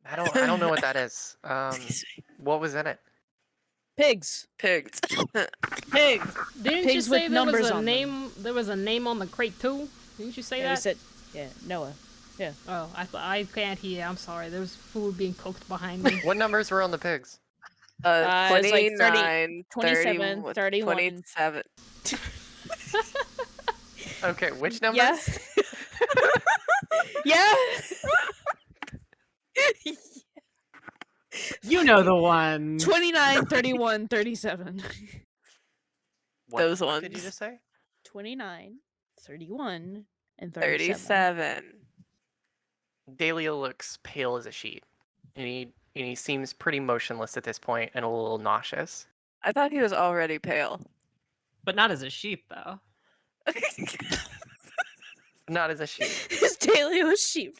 I don't know what that is. What was in it? Pigs. Pigs. Pigs! Didn't you Pigs with say there was numbers a on them. name? There was a name on the crate too. Didn't you say Yeah, we that? said, yeah, Noah. Oh, I can't hear. I'm sorry. There's food being cooked behind me. What numbers were on the pigs? It was like 30 29, 27, 30, 31. 27. Okay, which numbers? Yeah. You know the one. 29, 31, 37. Those What did you ones. just say? 29, 31, and 37. 37. Dahlia looks pale as a sheet, and he seems pretty motionless at this point and a little nauseous. I thought he was already pale. But not as a sheep, though. Not as a sheep. His daily was sheep.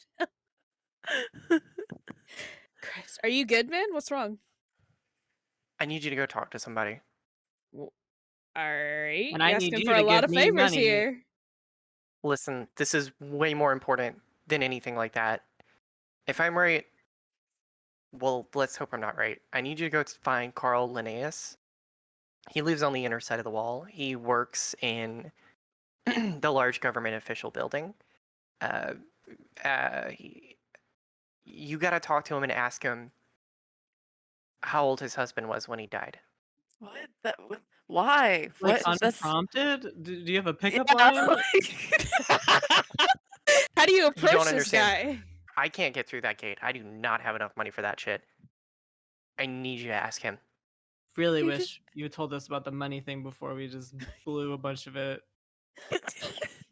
Chris, are you good, man? What's wrong? I need you to go talk to somebody. All right. And I You're need asking you for to a lot give of me favors money. here. Listen, this is way more important than anything like that. If I'm right, well, let's hope I'm not right. I need you to go find Carl Linnaeus He lives on the inner side of the wall. He works in the large government official building. You gotta talk to him and ask him how old his husband was when he died. What? Why? Like What? That's unprompted? Do you have a pickup yeah, line? How do you You approach don't this understand. guy? I can't get through that gate. I do not have enough money for that shit. I need you to ask him. Really You wish just- you told us about the money thing before we just blew a bunch of it.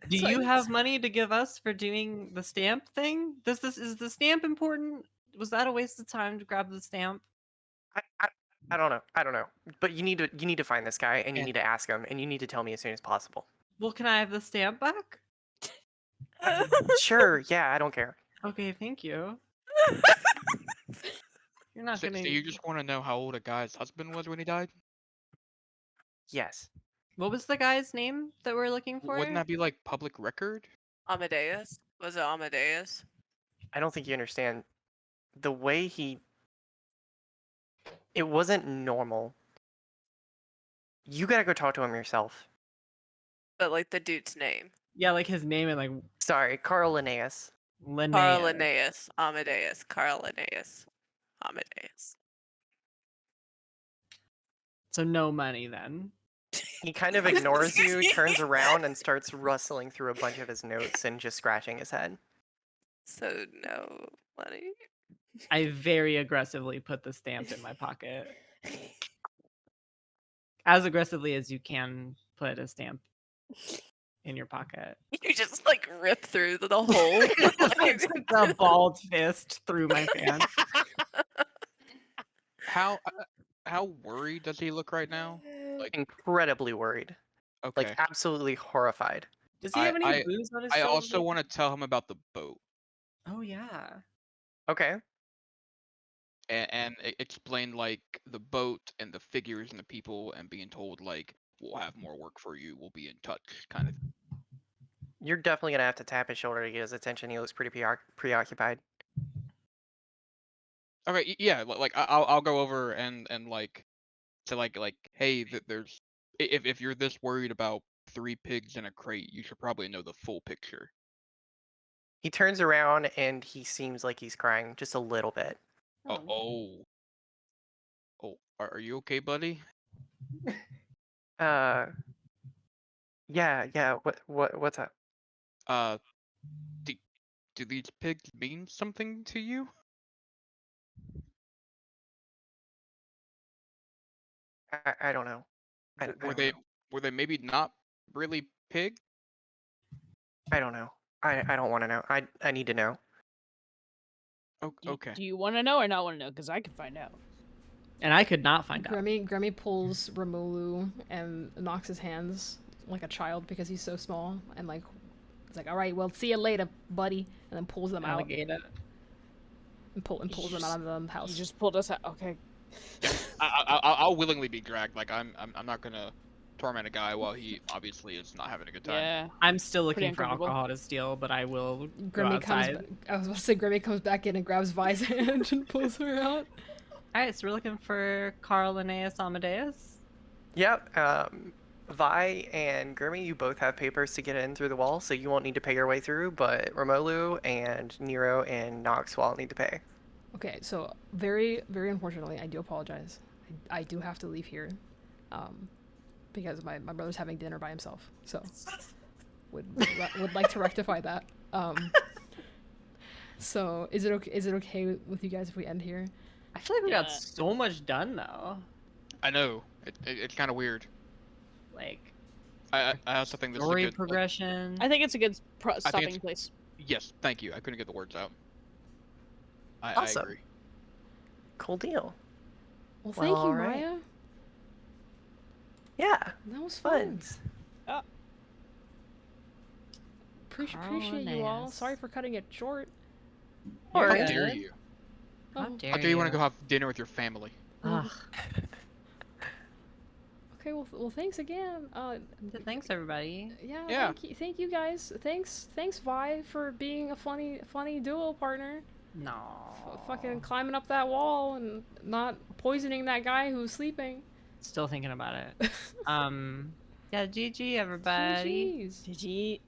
Do So you I- have money to give us for doing the stamp thing? Is the stamp important? Was that a waste of time to grab the stamp? I don't know. I don't know. But you need to find this guy and you And- need to ask him and you need to tell me as soon as possible. Well, can I have the stamp back? Sure. Yeah. I don't care. Okay, thank you. You're not So gonna. you just want to know how old a guy's husband was when he died? Yes. What was the guy's name that we're looking for? Wouldn't that be like public record? Amadeus? Was it Amadeus? I don't think you understand. The way it wasn't normal. You gotta go talk to him yourself. But like the dude's name. Yeah, like his name and like Sorry, Carl Linnaeus. Carl Linnea. Linnaeus. Amadeus. Carl Linnaeus. Amadeus. So no money then. He kind of ignores you, turns around, and starts rustling through a bunch of his notes and just scratching his head. So no money. I very aggressively put the stamp in my pocket. As aggressively as you can put a stamp in your pocket. You just like rip through the hole. It's like a balled fist through my pants. How worried does he look right now? Like, Incredibly worried. okay. Like, absolutely horrified. Does he have any I- booze on his I shoulders? also want to tell him about the boat Oh yeah. Okay. and explain like the boat and the figures and the people and being told like we'll have more work for you, we'll be in touch, kind of. You're definitely gonna have to tap his shoulder to get his attention. He looks pretty preoccupied. Okay, yeah, like I'll go over and like to like hey, there's if you're this worried about 3 pigs in a crate, you should probably know the full picture. He turns around and he seems like he's crying just a little bit. Oh, are you okay, buddy? Yeah. What's up? Do these pigs mean something to you? I don't know. I Were don't know. they maybe not really pig? I don't know. I don't want to know. I need to know. Okay. Do you want to know or not want to know? Because I can find out. And I could not find out. Gremmy pulls Remolu and knocks his hands like a child because he's so small and like it's like, all right, well, see you later, buddy, and then pulls them out Alligator. and pulls them out of the house. You just pulled us out. Okay. I'll willingly be dragged. Like I'm not gonna torment a guy while he obviously is not having a good time. Yeah. I'm still Pretty looking for uncomfortable. alcohol to steal, but I will go Gremmy comes. outside. I was about to say Gremmy comes back in and grabs Vi's hand and pulls her out. Alright, so we're looking for Carl Linnaeus Amadeus. Yep. Vi and Gremmy, you both have papers to get in through the wall, so you won't need to pay your way through. But Remolu and Nero and Nox will all need to pay. Okay, so very, very unfortunately, I do apologize. I do have to leave here, because my brother's having dinner by himself. So would like to rectify that. So is it okay with you guys if we end here? I feel like we got Yeah. so much done though. I know. It's kind of weird. Like I also think this is a story good. progression. I think it's a good stopping it's- place. Yes, thank you. I couldn't get the words out. I Awesome. agree. Cool deal. Well, thank Well, you, alright. Maya. Yeah. That was fun. Fun. Appreciate you all. Linnaeus. Sorry for cutting it short. How Alright. dare you? How Oh, dare How dare you want to go have dinner with your family? Ugh. okay. Well, thanks again. Thanks everybody. Yeah. Thank you guys. Thanks, Vi, for being a funny duo partner. No. Fucking climbing up that wall and not poisoning that guy who's sleeping. Still thinking about it. Yeah, GG everybody. GG's. GG.